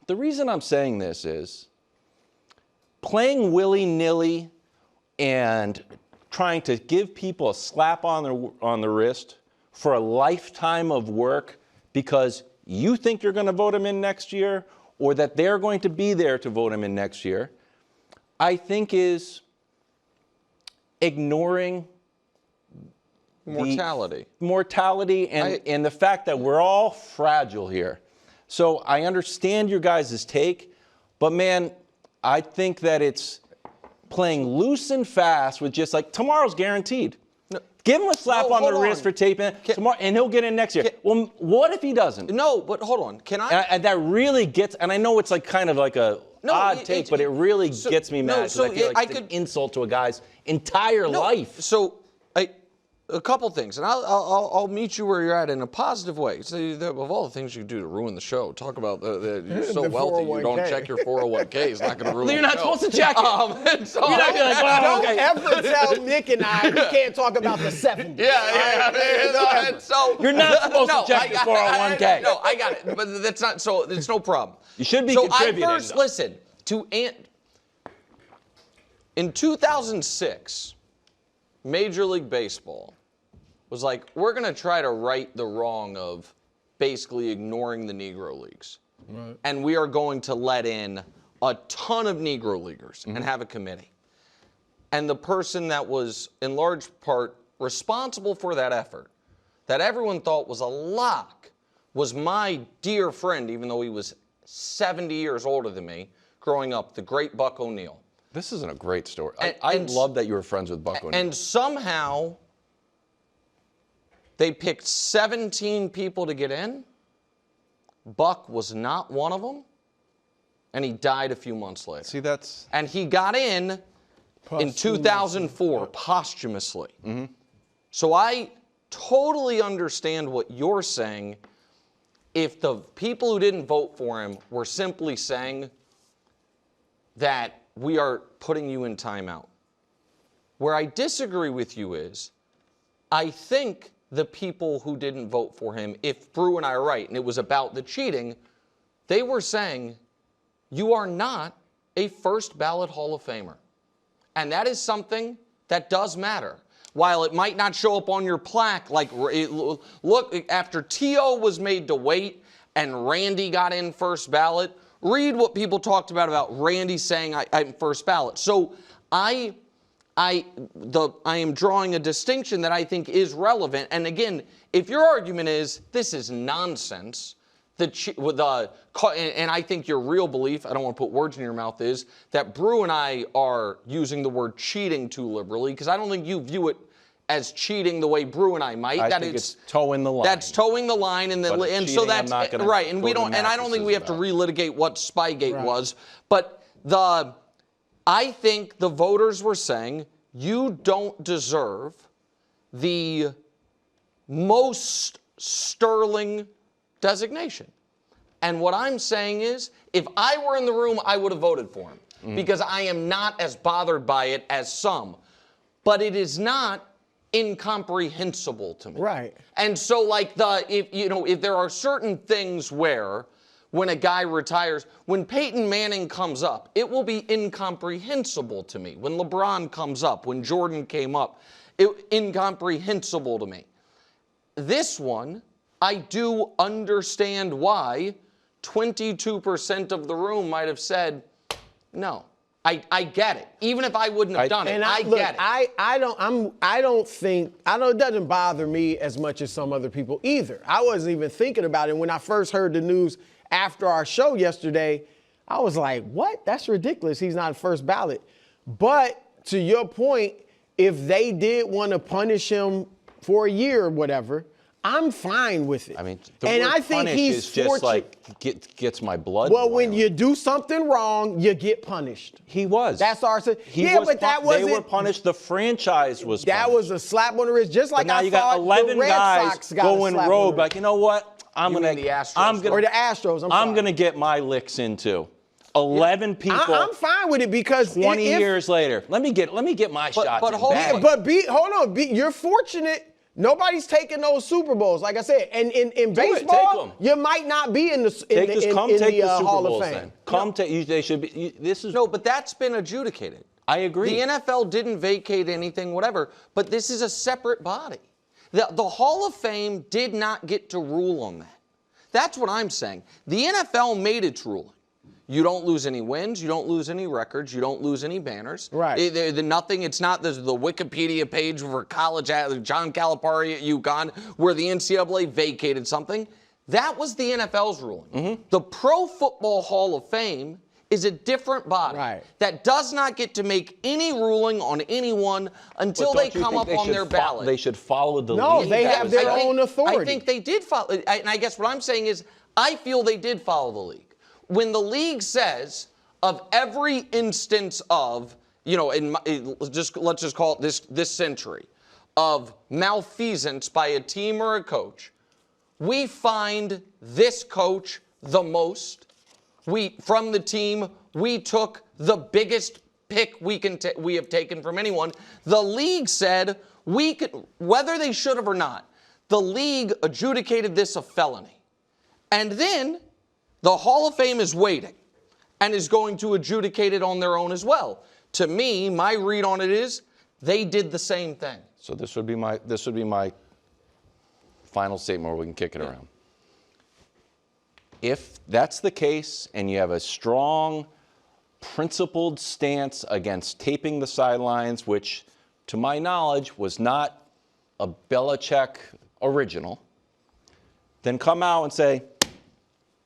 The reason I'm saying this is playing willy-nilly and trying to give people a slap on the wrist for a lifetime of work because you think you're going to vote him in next year or that they're going to be there to vote him in next year, I think is ignoring mortality and the fact that we're all fragile here. So I understand your guys' take, but man, I think that it's playing loose and fast with just like tomorrow's guaranteed. Give him a slap on the wrist for taping it tomorrow, and he'll get in next year. Well, what if he doesn't? No, but hold on. Can I? And that really gets, and I know it's like kind of like a odd take, but it really gets me mad because I feel like it's an insult to a guy's entire life. So, a couple things, and I'll meet you where you're at in a positive way. So, of all the things you do to ruin the show, talk about you're so wealthy you don't check your 401k. It's not going to ruin the show. You're not supposed to check it. You're not be like, well, Don't ever tell Nick and I we can't talk about the 70s. Yeah. So you're not supposed to check your 401k. No, I got it, but that's not. So it's no problem. You should be contributing. I first listen to in 2006. Major League Baseball was like, we're going to try to right the wrong of basically ignoring the Negro Leagues. Right. And we are going to let in a ton of Negro Leaguers and have a committee. And the person that was in large part responsible for that effort, that everyone thought was a lock, was my dear friend, even though he was 70 years older than me, growing up, the great Buck O'Neil. This isn't a great story. I love that you were friends with Buck O'Neil. And somehow they picked 17 people to get in. Buck was not one of them. And he died a few months later. See, that's... And he got in 2004, posthumously. Mm-hmm. So I totally understand what you're saying. If the people who didn't vote for him were simply saying that we are putting you in timeout. Where I disagree with you is, I think the people who didn't vote for him, if Brew and I are right, and it was about the cheating, they were saying, you are not a first ballot Hall of Famer. And that is something that does matter. While it might not show up on your plaque, like, look, after T.O. was made to wait and Randy got in first ballot, read what people talked about Randy saying I'm first ballot. So I am drawing a distinction that I think is relevant. And again, if your argument is this is nonsense, and I think your real belief, I don't want to put words in your mouth, is that Brew and I are using the word cheating too liberally, because I don't think you view it as cheating the way Brew and I might. I think it's towing the line. That's towing the line, and then But so cheating, that's I'm not gonna right. And go we to don't, and I don't think we have to mattresses relitigate what Spygate was. But I think the voters were saying you don't deserve the most sterling designation. And what I'm saying is, if I were in the room, I would have voted for him because I am not as bothered by it as some. But it is not incomprehensible to me. Right. And so, if there are certain things where, when a guy retires, when Peyton Manning comes up, it will be incomprehensible to me. When LeBron comes up, when Jordan came up, incomprehensible to me. This one, I do understand why 22% of the room might have said no. I get it. Even if I wouldn't have done it, I get it. It doesn't bother me as much as some other people either. I wasn't even thinking about it. When I first heard the news after our show yesterday, I was like, what? That's ridiculous. He's not first ballot. But to your point, if they did want to punish him for a year or whatever, I'm fine with it. I mean, I think he's is just like gets my blood. Well, when boiling. you do something wrong, you get punished. He was. That's our. But that wasn't. They were punished. The franchise was. That punished. was a slap on the wrist, just like But now you got 11 the Red guys Sox got going rogue. Like, you know what? You mean the Astros, or the Astros. I'm going to get my licks into. 11 people. I'm fine with it because 20 years later, let me get my shot. But hold on. Hold on. You're fortunate. Nobody's taking those Super Bowls, like I said. And in baseball, you might not be in the Hall of Fame. They should be. No, but that's been adjudicated. I agree. The NFL didn't vacate anything, whatever. But this is a separate body. The Hall of Fame did not get to rule on that. That's what I'm saying. The NFL made its ruling. You don't lose any wins. You don't lose any records. You don't lose any banners. Right. It's not the Wikipedia page for college, John Calipari at UConn, where the NCAA vacated something. That was the NFL's ruling. Mm-hmm. The Pro Football Hall of Fame is a different body that does not get to make any ruling on anyone until they come up on their ballot. They should follow the lead. No, they have their own authority. I think they did follow. And I guess what I'm saying is I feel they did follow the league. When the league says of every instance of, let's just call it this century, of malfeasance by a team or a coach, we find this coach the most. From the team, we took the biggest pick we have taken from anyone. The league said whether they should have or not, the league adjudicated this a felony. And then the Hall of Fame is waiting and is going to adjudicate it on their own as well. To me, my read on it is they did the same thing. So this would be my final statement where we can kick it around. If that's the case and you have a strong, principled stance against taping the sidelines, which to my knowledge was not a Belichick original, then come out and say,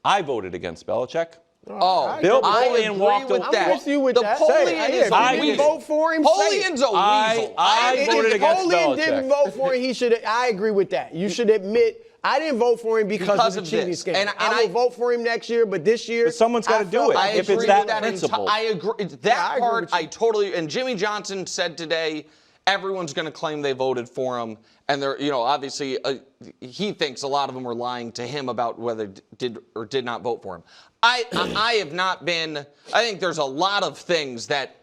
I voted against Belichick. Oh, Bill Polian walked away. I'm with you with that. Polian is a we weasel. vote for him. Polian's a weasel. I voted against Polian Belichick. didn't vote for him. He should. I agree with that. You should admit I didn't vote for him because of the cheating scandal. And I will vote for him next year, but this year, But someone's got to do it. If it's that principle. I agree. That part, I totally. And Jimmy Johnson said today, everyone's going to claim they voted for him, and they're, obviously, he thinks a lot of them were lying to him about whether did or did not vote for him. I have not been. I think there's a lot of things that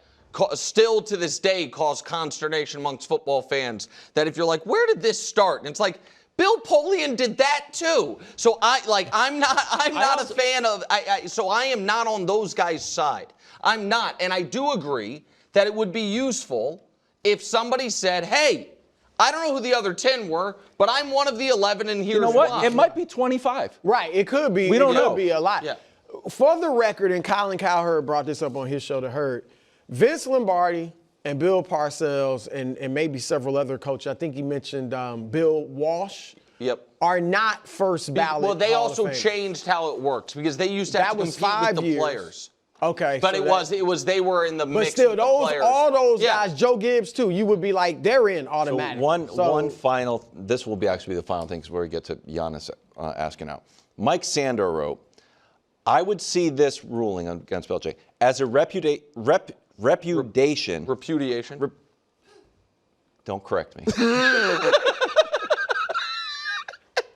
still to this day cause consternation amongst football fans. That if you're like, where did this start? And it's like, Bill Polian did that too. So I'm not a fan of. So I am not on those guys' side. I'm not, and I do agree that it would be useful if somebody said, hey, I don't know who the other 10 were, but I'm one of the 11, and here's why. It might be 25. Right, it could be. We don't know. It could be a lot. Yeah. For the record, and Colin Cowherd brought this up on his show, The Herd, Vince Lombardi and Bill Parcells and maybe several other coaches, I think he mentioned Bill Walsh, Yep. are not first ballot. Well, they Hall of also Famers. changed how it works because they used to have That to was compete 5 with the years. players. Okay. But so it was they were in the But mix still, with the those players. all those Yeah. guys, Joe Gibbs too, you would be like, they're in So automatic. one final, this will be actually the final thing, because we get to Giannis asking out. Mike Sandor wrote, I would see this ruling against Belichick as a repudiation. Repudiation. Don't correct me.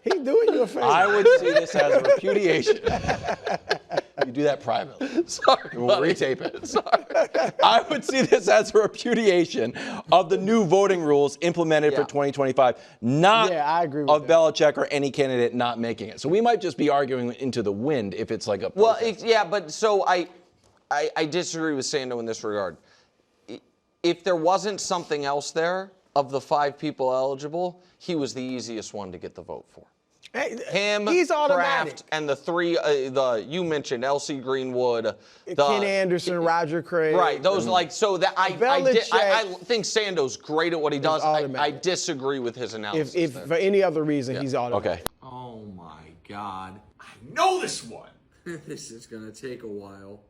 He's doing you a favor. I would see this as a repudiation. You do that privately. Sorry, We'll buddy. retape it. Sorry. I would see this as a repudiation of the new voting rules implemented for Yeah. 2025, not Yeah, I agree with of that. Belichick or any candidate not making it. So we might just be arguing into the wind if it's like a Well, protest. yeah, but so I disagree with Sando in this regard. If there wasn't something else there of the 5 people eligible, he was the easiest one to get the vote for. Hey, Him, he's automatic. Kraft, and the 3 you mentioned, L.C. Greenwood, Ken Anderson, Roger Craig. Right, those so that I think Sando's great at what he does. I automatic. disagree with his analysis. If there. for any other reason, he's automatic. Okay. Oh my God. I know this one. This is gonna take a while.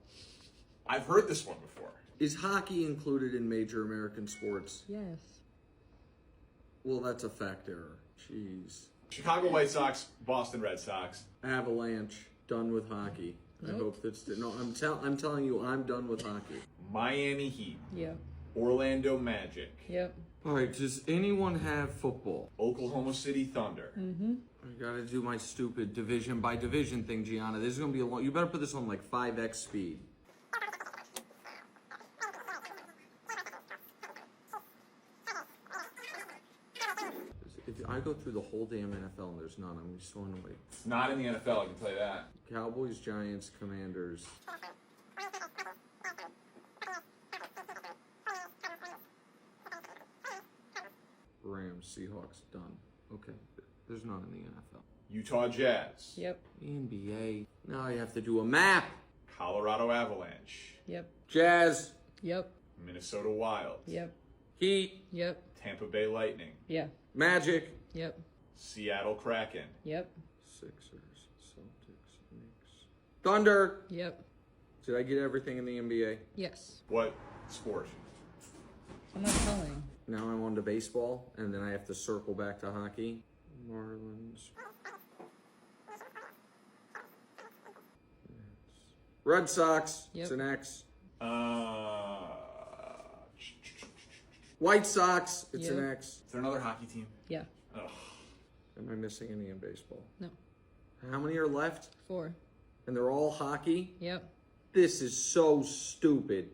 I've heard this one before. Is hockey included in major American sports? Yes. Well, that's a fact error. Jeez. Chicago White Sox, Boston Red Sox. Avalanche, done with hockey. I hope that's no. I'm telling you, I'm done with hockey. Miami Heat, Yep. Orlando Magic, Yep. All right, does anyone have football? Oklahoma City Thunder. I gotta do my stupid division by division thing, Gianna. This is gonna be a long. You better put this on like 5x speed. If I go through the whole damn NFL and there's none, I'm gonna be so annoyed. It's not in the NFL, I can tell you that. Cowboys, Giants, Commanders. Rams, Seahawks, done. Okay, there's none in the NFL. Utah Jazz, Yep. NBA. Now I have to do a map. Colorado Avalanche, Yep. Jazz, Yep. Minnesota Wild, Yep. Heat, Yep. Tampa Bay Lightning, Yeah. Magic, Yep. Seattle Kraken, Yep. Sixers, Celtics, Knicks, Thunder. Yep. Did I get everything in the NBA? Yes. What sport? I'm not telling. Now I'm on to baseball, and then I have to circle back to hockey. Marlins. Red Sox. Yep. It's an X. Is White Sox. It's an Yep. X. there another hockey team? Yeah. Ugh. Am I missing any in baseball? No. How many are left? 4. And they're all hockey? Yep. This is so stupid.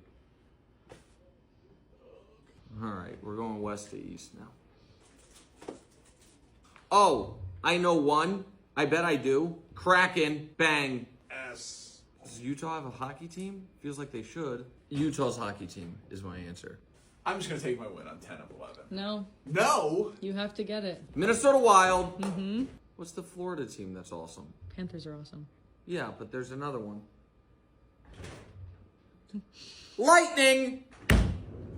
All right, we're going west to east now. Oh, I know one. I bet I do. Kraken, bang. S. Does Utah have a hockey team? Feels like they should. Utah's hockey team is my answer. I'm just going to take my win on 10 of 11. No. No! You have to get it. Minnesota Wild. Mm-hmm. What's the Florida team that's awesome? Panthers are awesome. Yeah, but there's another one. Lightning!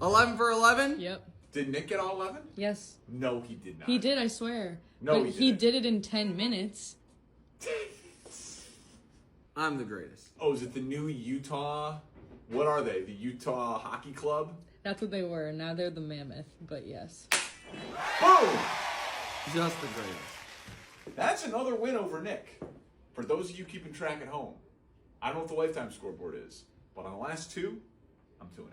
11 for 11? Yep. Did Nick get all 11? Yes. No, he did not. He did, I swear. No, but he he did it in 10 minutes. I'm the greatest. Oh, is it the new Utah? What are they? The Utah Hockey Club? That's what they were. Now they're the Mammoth, but yes. Boom! Just the greatest. That's another win over Nick. For those of you keeping track at home, I don't know what the lifetime scoreboard is, but on the last 2, I'm 2-0.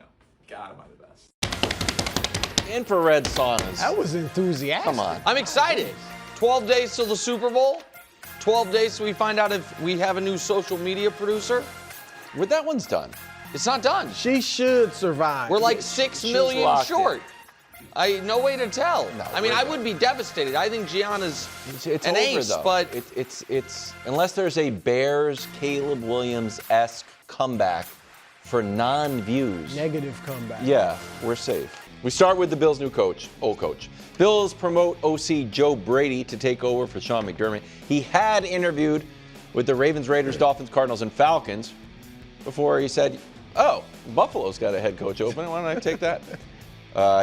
God, am I the best. Infrared saunas. That was enthusiastic. Come on. I'm excited. 12 days till the Super Bowl. 12 days till we find out if we have a new social media producer. Well, that one's done. It's not done. She should survive. We're like 6 She's million locked in. short. No way to tell. No, I mean, we're I done. would be devastated. I think Gianna's It's an over, ace, though. but it's unless there's a Bears Caleb Williams-esque comeback for non-views. Negative comeback. Yeah, we're safe. We start with the Bills' new coach, old coach. Bills promote OC Joe Brady to take over for Sean McDermott. He had interviewed with the Ravens, Raiders, Dolphins, Cardinals, and Falcons before he said, oh, Buffalo's got a head coach open. Why don't I take that?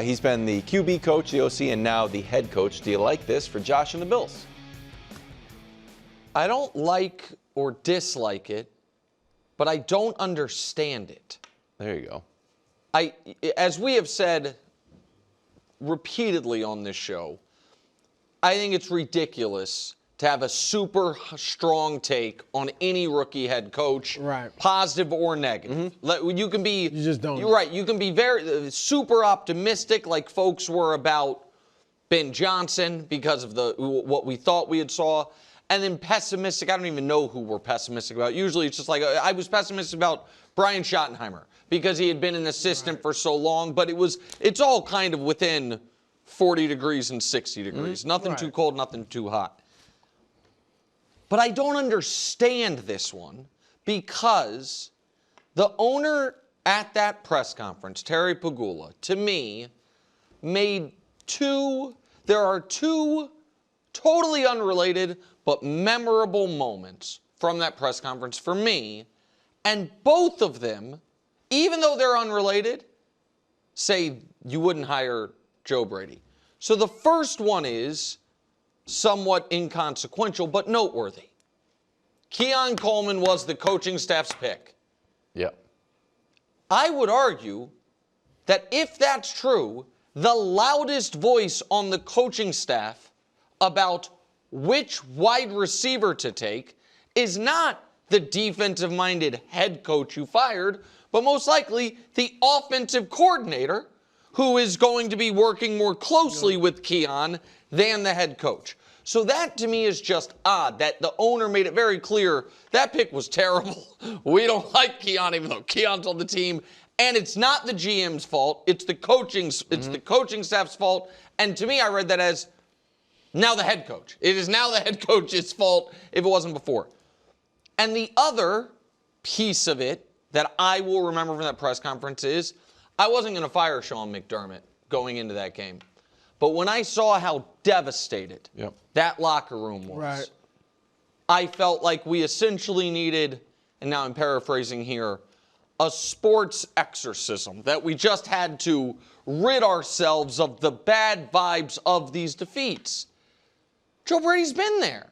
He's been the QB coach, the OC, and now the head coach. Do you like this for Josh and the Bills? I don't like or dislike it, but I don't understand it. There you go. As we have said repeatedly on this show, I think it's ridiculous to have a super strong take on any rookie head coach, right, positive or negative. You can be, you just don't. You're right. You can be very super optimistic, like folks were about Ben Johnson because of what we thought we had saw, and then pessimistic. I don't even know who we're pessimistic about. Usually, it's just like I was pessimistic about Brian Schottenheimer because he had been an assistant for so long, but it's all kind of within 40 degrees and 60 degrees. Nothing too cold, nothing too hot. But I don't understand this one because the owner at that press conference, Terry Pegula, to me, made there are two totally unrelated but memorable moments from that press conference for me, and both of them, even though they're unrelated, say you wouldn't hire Joe Brady. So the first one is somewhat inconsequential, but noteworthy. Keon Coleman was the coaching staff's pick. Yep. I would argue that if that's true, the loudest voice on the coaching staff about which wide receiver to take is not the defensive-minded head coach you fired, but most likely the offensive coordinator who is going to be working more closely with Keon than the head coach. So that to me is just odd that the owner made it very clear that pick was terrible. We don't like Keon, even though Keon's on the team. And it's not the GM's fault. It's the coaching staff's fault. And to me, I read that as now the head coach. It is now the head coach's fault if it wasn't before. And the other piece of it that I will remember from that press conference is I wasn't going to fire Sean McDermott going into that game. But when I saw how devastated that locker room was, I felt like we essentially needed, and now I'm paraphrasing here, a sports exorcism, that we just had to rid ourselves of the bad vibes of these defeats. Joe Brady's been there.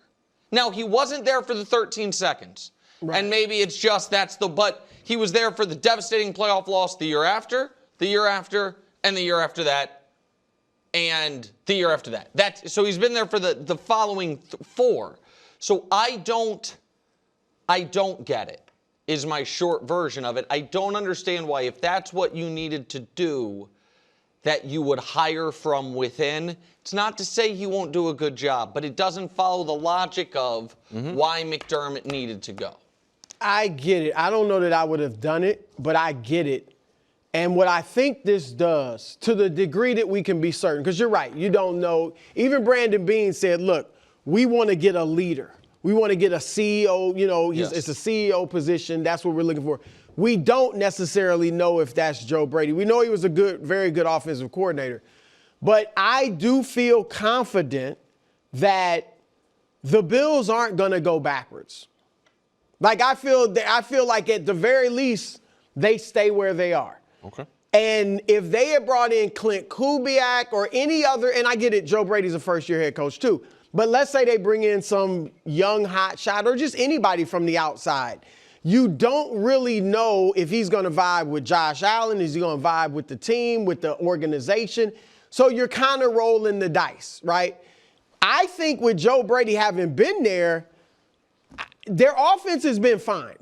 Now, he wasn't there for the 13 seconds. And maybe it's just but he was there for the devastating playoff loss the year after, and the year after that, and the year after that. So he's been there for the following four. So I don't get it, is my short version of it. I don't understand why, if that's what you needed to do, that you would hire from within. It's not to say he won't do a good job, but it doesn't follow the logic of why McDermott needed to go. I get it. I don't know that I would have done it, but I get it. And what I think this does, to the degree that we can be certain, because you're right, you don't know. Even Brandon Beane said, look, we want to get a leader. We want to get a CEO, it's a CEO position. That's what we're looking for. We don't necessarily know if that's Joe Brady. We know he was a very good offensive coordinator. But I do feel confident that the Bills aren't going to go backwards. Like, I feel like at the very least, they stay where they are. Okay. And if they had brought in Clint Kubiak or any other, and I get it, Joe Brady's a first-year head coach too, but let's say they bring in some young hot shot or just anybody from the outside. You don't really know if he's going to vibe with Josh Allen. Is he going to vibe with the team, with the organization? So you're kind of rolling the dice, right? I think with Joe Brady having been there, their offense has been fine.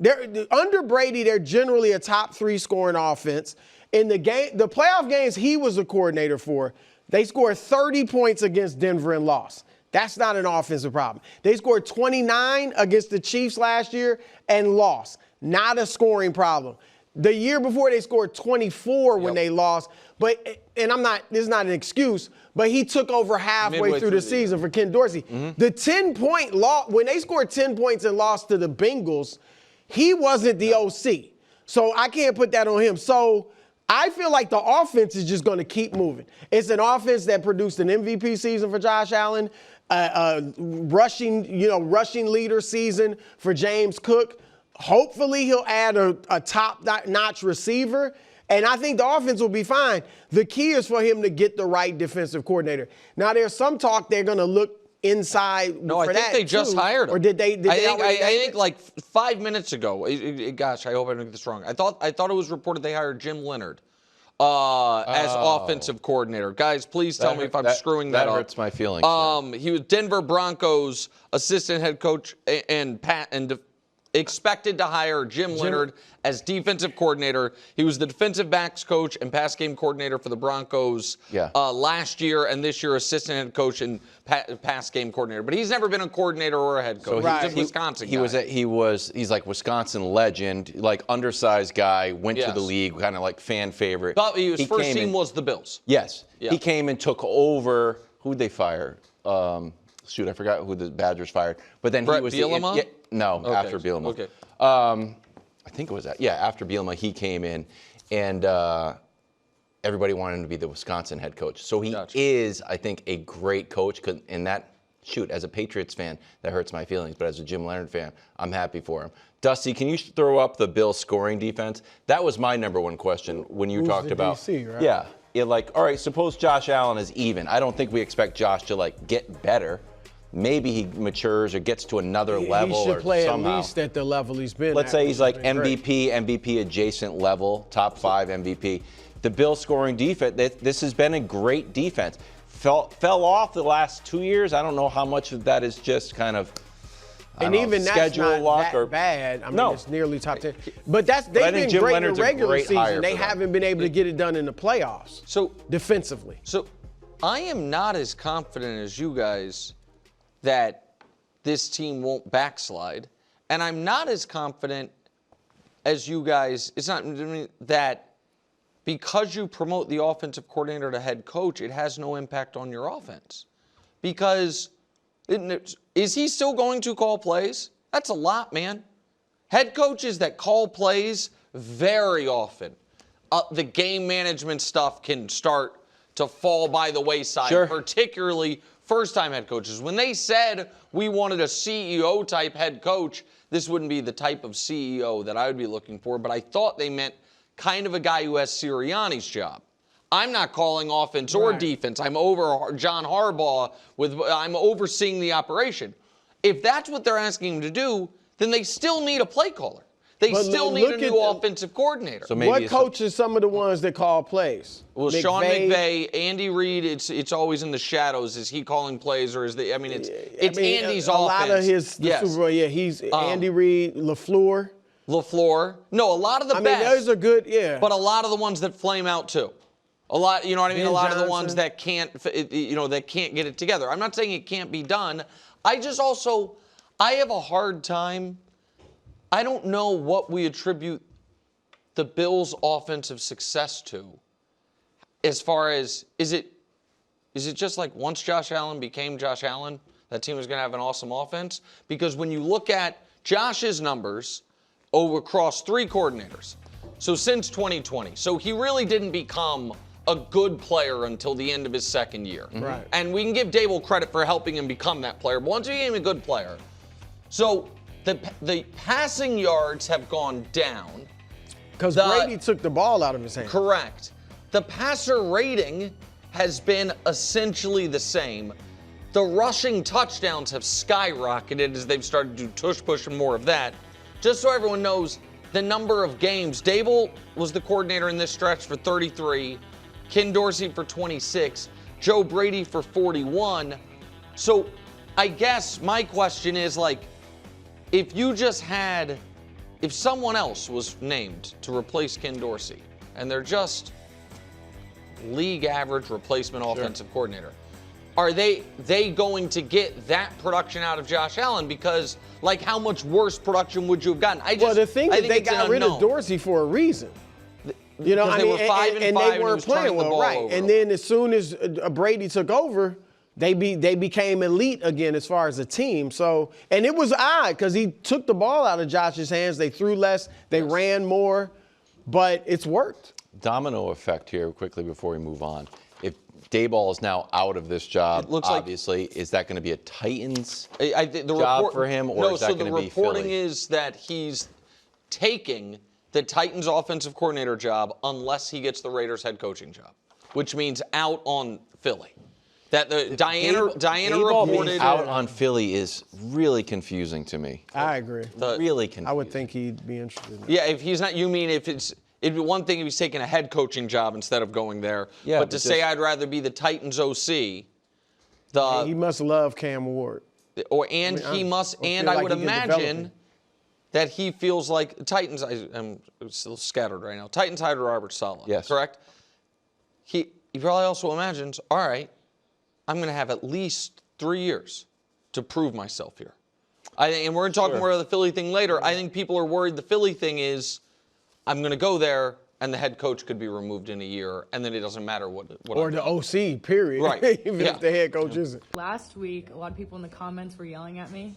Under Brady, they're generally a top 3 scoring offense. In the playoff games he was a coordinator for, they scored 30 points against Denver and lost. That's not an offensive problem. They scored 29 against the Chiefs last year and lost. Not a scoring problem. The year before, they scored 24 when they lost. But, and this is not an excuse, but he took over halfway through the season for Ken Dorsey. The 10-point loss, when they scored 10 points and lost to the Bengals, he wasn't the OC. So I can't put that on him. So I feel like the offense is just going to keep moving. It's an offense that produced an MVP season for Josh Allen, rushing leader season for James Cook. Hopefully he'll add a top-notch receiver, and I think the offense will be fine. The key is for him to get the right defensive coordinator. Now, there's some talk they're going to look inside No, for I think that they just too? hired him. Or did they? Did I they think, already I name think it? like 5 minutes ago. Gosh, I hope I don't get this wrong. I thought it was reported they hired Jim Leonard as offensive coordinator. Guys, please tell me if I'm screwing that up. That hurts my feelings. He was Denver Broncos assistant head coach and expected to hire Jim Leonard as defensive coordinator. He was the defensive backs coach and pass game coordinator for the Broncos last year, and this year assistant head coach and pass game coordinator. But he's never been a coordinator or a head coach. So He's a Wisconsin guy. He's like Wisconsin legend, like undersized guy, went to the league, kind of like fan favorite. But his first team was the Bills. Yes. Yeah. He came and took over. Who'd they fire? Shoot, I forgot who the Badgers fired. But then Brett he was Bielema? after Bielema. Okay. I think it was that. Yeah, after Bielema, he came in, and everybody wanted him to be the Wisconsin head coach. So he is, I think, a great coach. And that, as a Patriots fan, that hurts my feelings. But as a Jim Leonard fan, I'm happy for him. Dusty, can you throw up the Bills scoring defense? That was my number one question when you talked about. DC, right? Yeah. Like, all right, suppose Josh Allen is even. I don't think we expect Josh to, like, get better. Maybe he matures or gets to another level. He should play somehow. at least at the level he's been. Let's say he's like MVP adjacent level, top 5 MVP. The Bills scoring defense, this has been a great defense. Fell off the last 2 years. I don't know how much of that is just kind of even schedule that's not luck that or bad. I mean, no. it's nearly top 10. But they've I think been Jim great Leonard's in a the regular great hire season. They for them. haven't been able to get it done in the playoffs. So defensively. So I am not as confident as you guys that this team won't backslide. And I'm not as confident as you guys, it's not that because you promote the offensive coordinator to head coach, it has no impact on your offense. Because is he still going to call plays? That's a lot, man. Head coaches that call plays very often, the game management stuff can start to fall by the wayside, particularly first-time head coaches. When they said we wanted a CEO-type head coach, this wouldn't be the type of CEO that I would be looking for, but I thought they meant kind of a guy who has Sirianni's job. I'm not calling offense or defense. I'm over John Harbaugh. I'm overseeing the operation. If that's what they're asking him to do, then they still need a play caller. They still need a new offensive coordinator. So maybe what coach is some of the ones that call plays? Well, Sean McVay, Andy Reid. It's always in the shadows. Is he calling plays or is the? I mean, it's Andy's offense. A lot of his Super Bowl, he's Andy Reid, LaFleur. No, a lot of the best. I mean, those are good, But a lot of the ones that flame out too. A lot, you know what I mean? Ben a lot Johnson. of the ones that can't, that can't get it together. I'm not saying it can't be done. I have a hard time. I don't know what we attribute the Bills' offensive success to. As far as, is it just like once Josh Allen became Josh Allen, that team was going to have an awesome offense? Because when you look at Josh's numbers across 3 coordinators, so since 2020, so he really didn't become a good player until the end of his second year. Right. And we can give Dable credit for helping him become that player, but once he became a good player, so the passing yards have gone down. Because Brady took the ball out of his hand. Correct. The passer rating has been essentially the same. The rushing touchdowns have skyrocketed as they've started to do tush push and more of that. Just so everyone knows the number of games, Dable was the coordinator in this stretch for 33, Ken Dorsey for 26, Joe Brady for 41. So I guess my question is, like, if someone else was named to replace Ken Dorsey, and they're just league average replacement offensive coordinator, are they going to get that production out of Josh Allen? Because, like, how much worse production would you have gotten? The thing is they got rid of Dorsey for a reason. You know, I mean, were 5 and they weren't playing well, right? And then as soon as Brady took over, they became elite again as far as a team. So, and it was odd because he took the ball out of Josh's hands. They threw less, they ran more, but it's worked. Domino effect here quickly before we move on. If Daboll is now out of this job, obviously, is that going to be a Titans job for him, or is that going to be Philly? No, so the reporting is that he's taking the Titans offensive coordinator job unless he gets the Raiders head coaching job, which means out on Philly. That Diana Daboll being reported out on Philly is really confusing to me. I agree. Really confusing. I would think he'd be interested in that. Yeah, if he's not, you mean if it'd be one thing if he's taking a head coaching job instead of going there. Yeah, but to say I'd rather be the Titans OC, He must love Cam Ward. I feel would like he can develop imagine him. that he feels like Titans. I'm still scattered right now. Titans hired Robert Saleh. Yes. Correct. He probably also imagines, all right, I'm going to have at least 3 years to prove myself here. And we're going to talk more about the Philly thing later. I think people are worried the Philly thing is, I'm going to go there and the head coach could be removed in a year, and then it doesn't matter what Or the OC, period. Right. Even Yeah. if the head coach isn't. Last week, a lot of people in the comments were yelling at me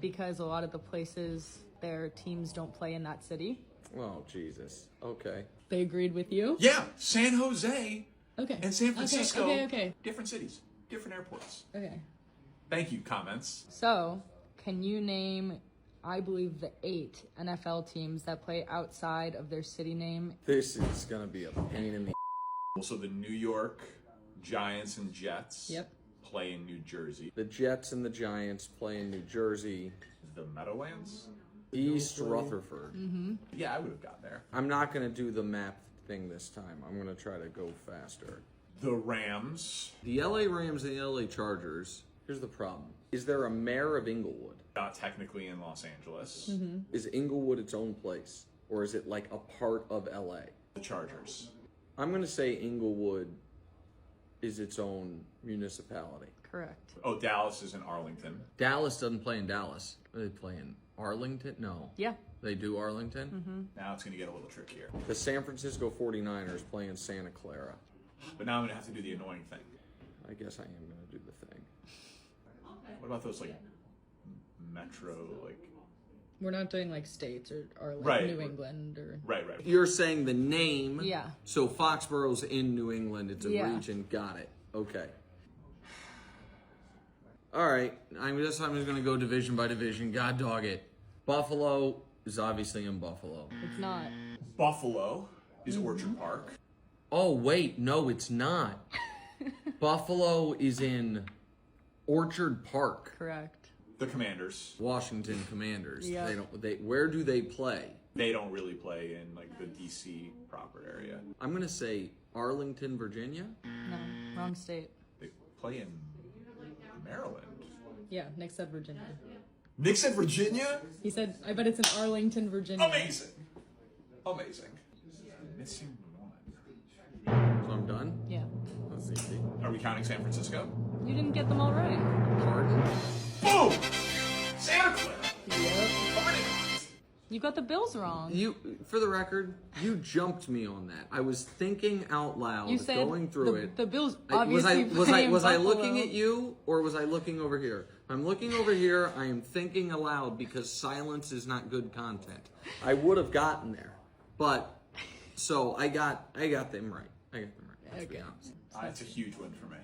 because a lot of the places their teams don't play in that city. Oh, Jesus. Okay. They agreed with you? Yeah, San Jose Okay. and San Francisco. Okay. Different cities, different airports. Okay. Thank you, comments. So, can you name, I believe, the 8 NFL teams that play outside of their city name? This is going to be a pain in the So the New York Giants and Jets Yep. play in New Jersey. The Jets and the Giants play in New Jersey. The Meadowlands? East Rutherford. Yeah, I would have got there. I'm not going to do the map thing this time. I'm going to try to go faster. The Rams. The LA Rams and the LA Chargers. Here's the problem. Is there a mayor of Inglewood? Not technically in Los Angeles. Is Inglewood its own place? Or is it like a part of LA? The Chargers. I'm going to say Inglewood is its own municipality. Correct. Oh, Dallas is in Arlington. Dallas doesn't play in Dallas. They play in Arlington? No. Yeah. They do Arlington? Now it's going to get a little trickier. The San Francisco 49ers play in Santa Clara. But now I'm going to have to do the annoying thing. I guess I am going to do the thing. What about those, like, metro, like... We're not doing like states or like Right. New England or. Right. You're saying the name. Yeah. So Foxborough's in New England. It's a Yeah. region. Got it. Okay. All right. I'm just going to go division by division. God dog it. Buffalo is obviously in Buffalo. It's not. Buffalo is Orchard Park. Oh, wait. No, it's not. Buffalo is in Orchard Park. Correct. The Commanders. Washington Commanders. Yeah. Where do they play? They don't really play in, like, the D.C. proper area. I'm going to say Arlington, Virginia. No, wrong state. They play in Maryland. Yeah, Nick said Virginia. Nick said Virginia? He said, I bet it's in Arlington, Virginia. Amazing. Missing one. So I'm done? Yeah. That's easy. Are we counting San Francisco? You didn't get them all right. Pardon? Boom! Santa Clara. Yep. Party. You got the Bills wrong. For the record, you jumped me on that. I was thinking out loud, You said going through it. the Bills Was obviously play in I Buffalo. looking at you or was I looking over here? I'm looking over here. I am thinking aloud because silence is not good content. I would have gotten there, but so I got them right. Let's be honest. It's a huge win for me.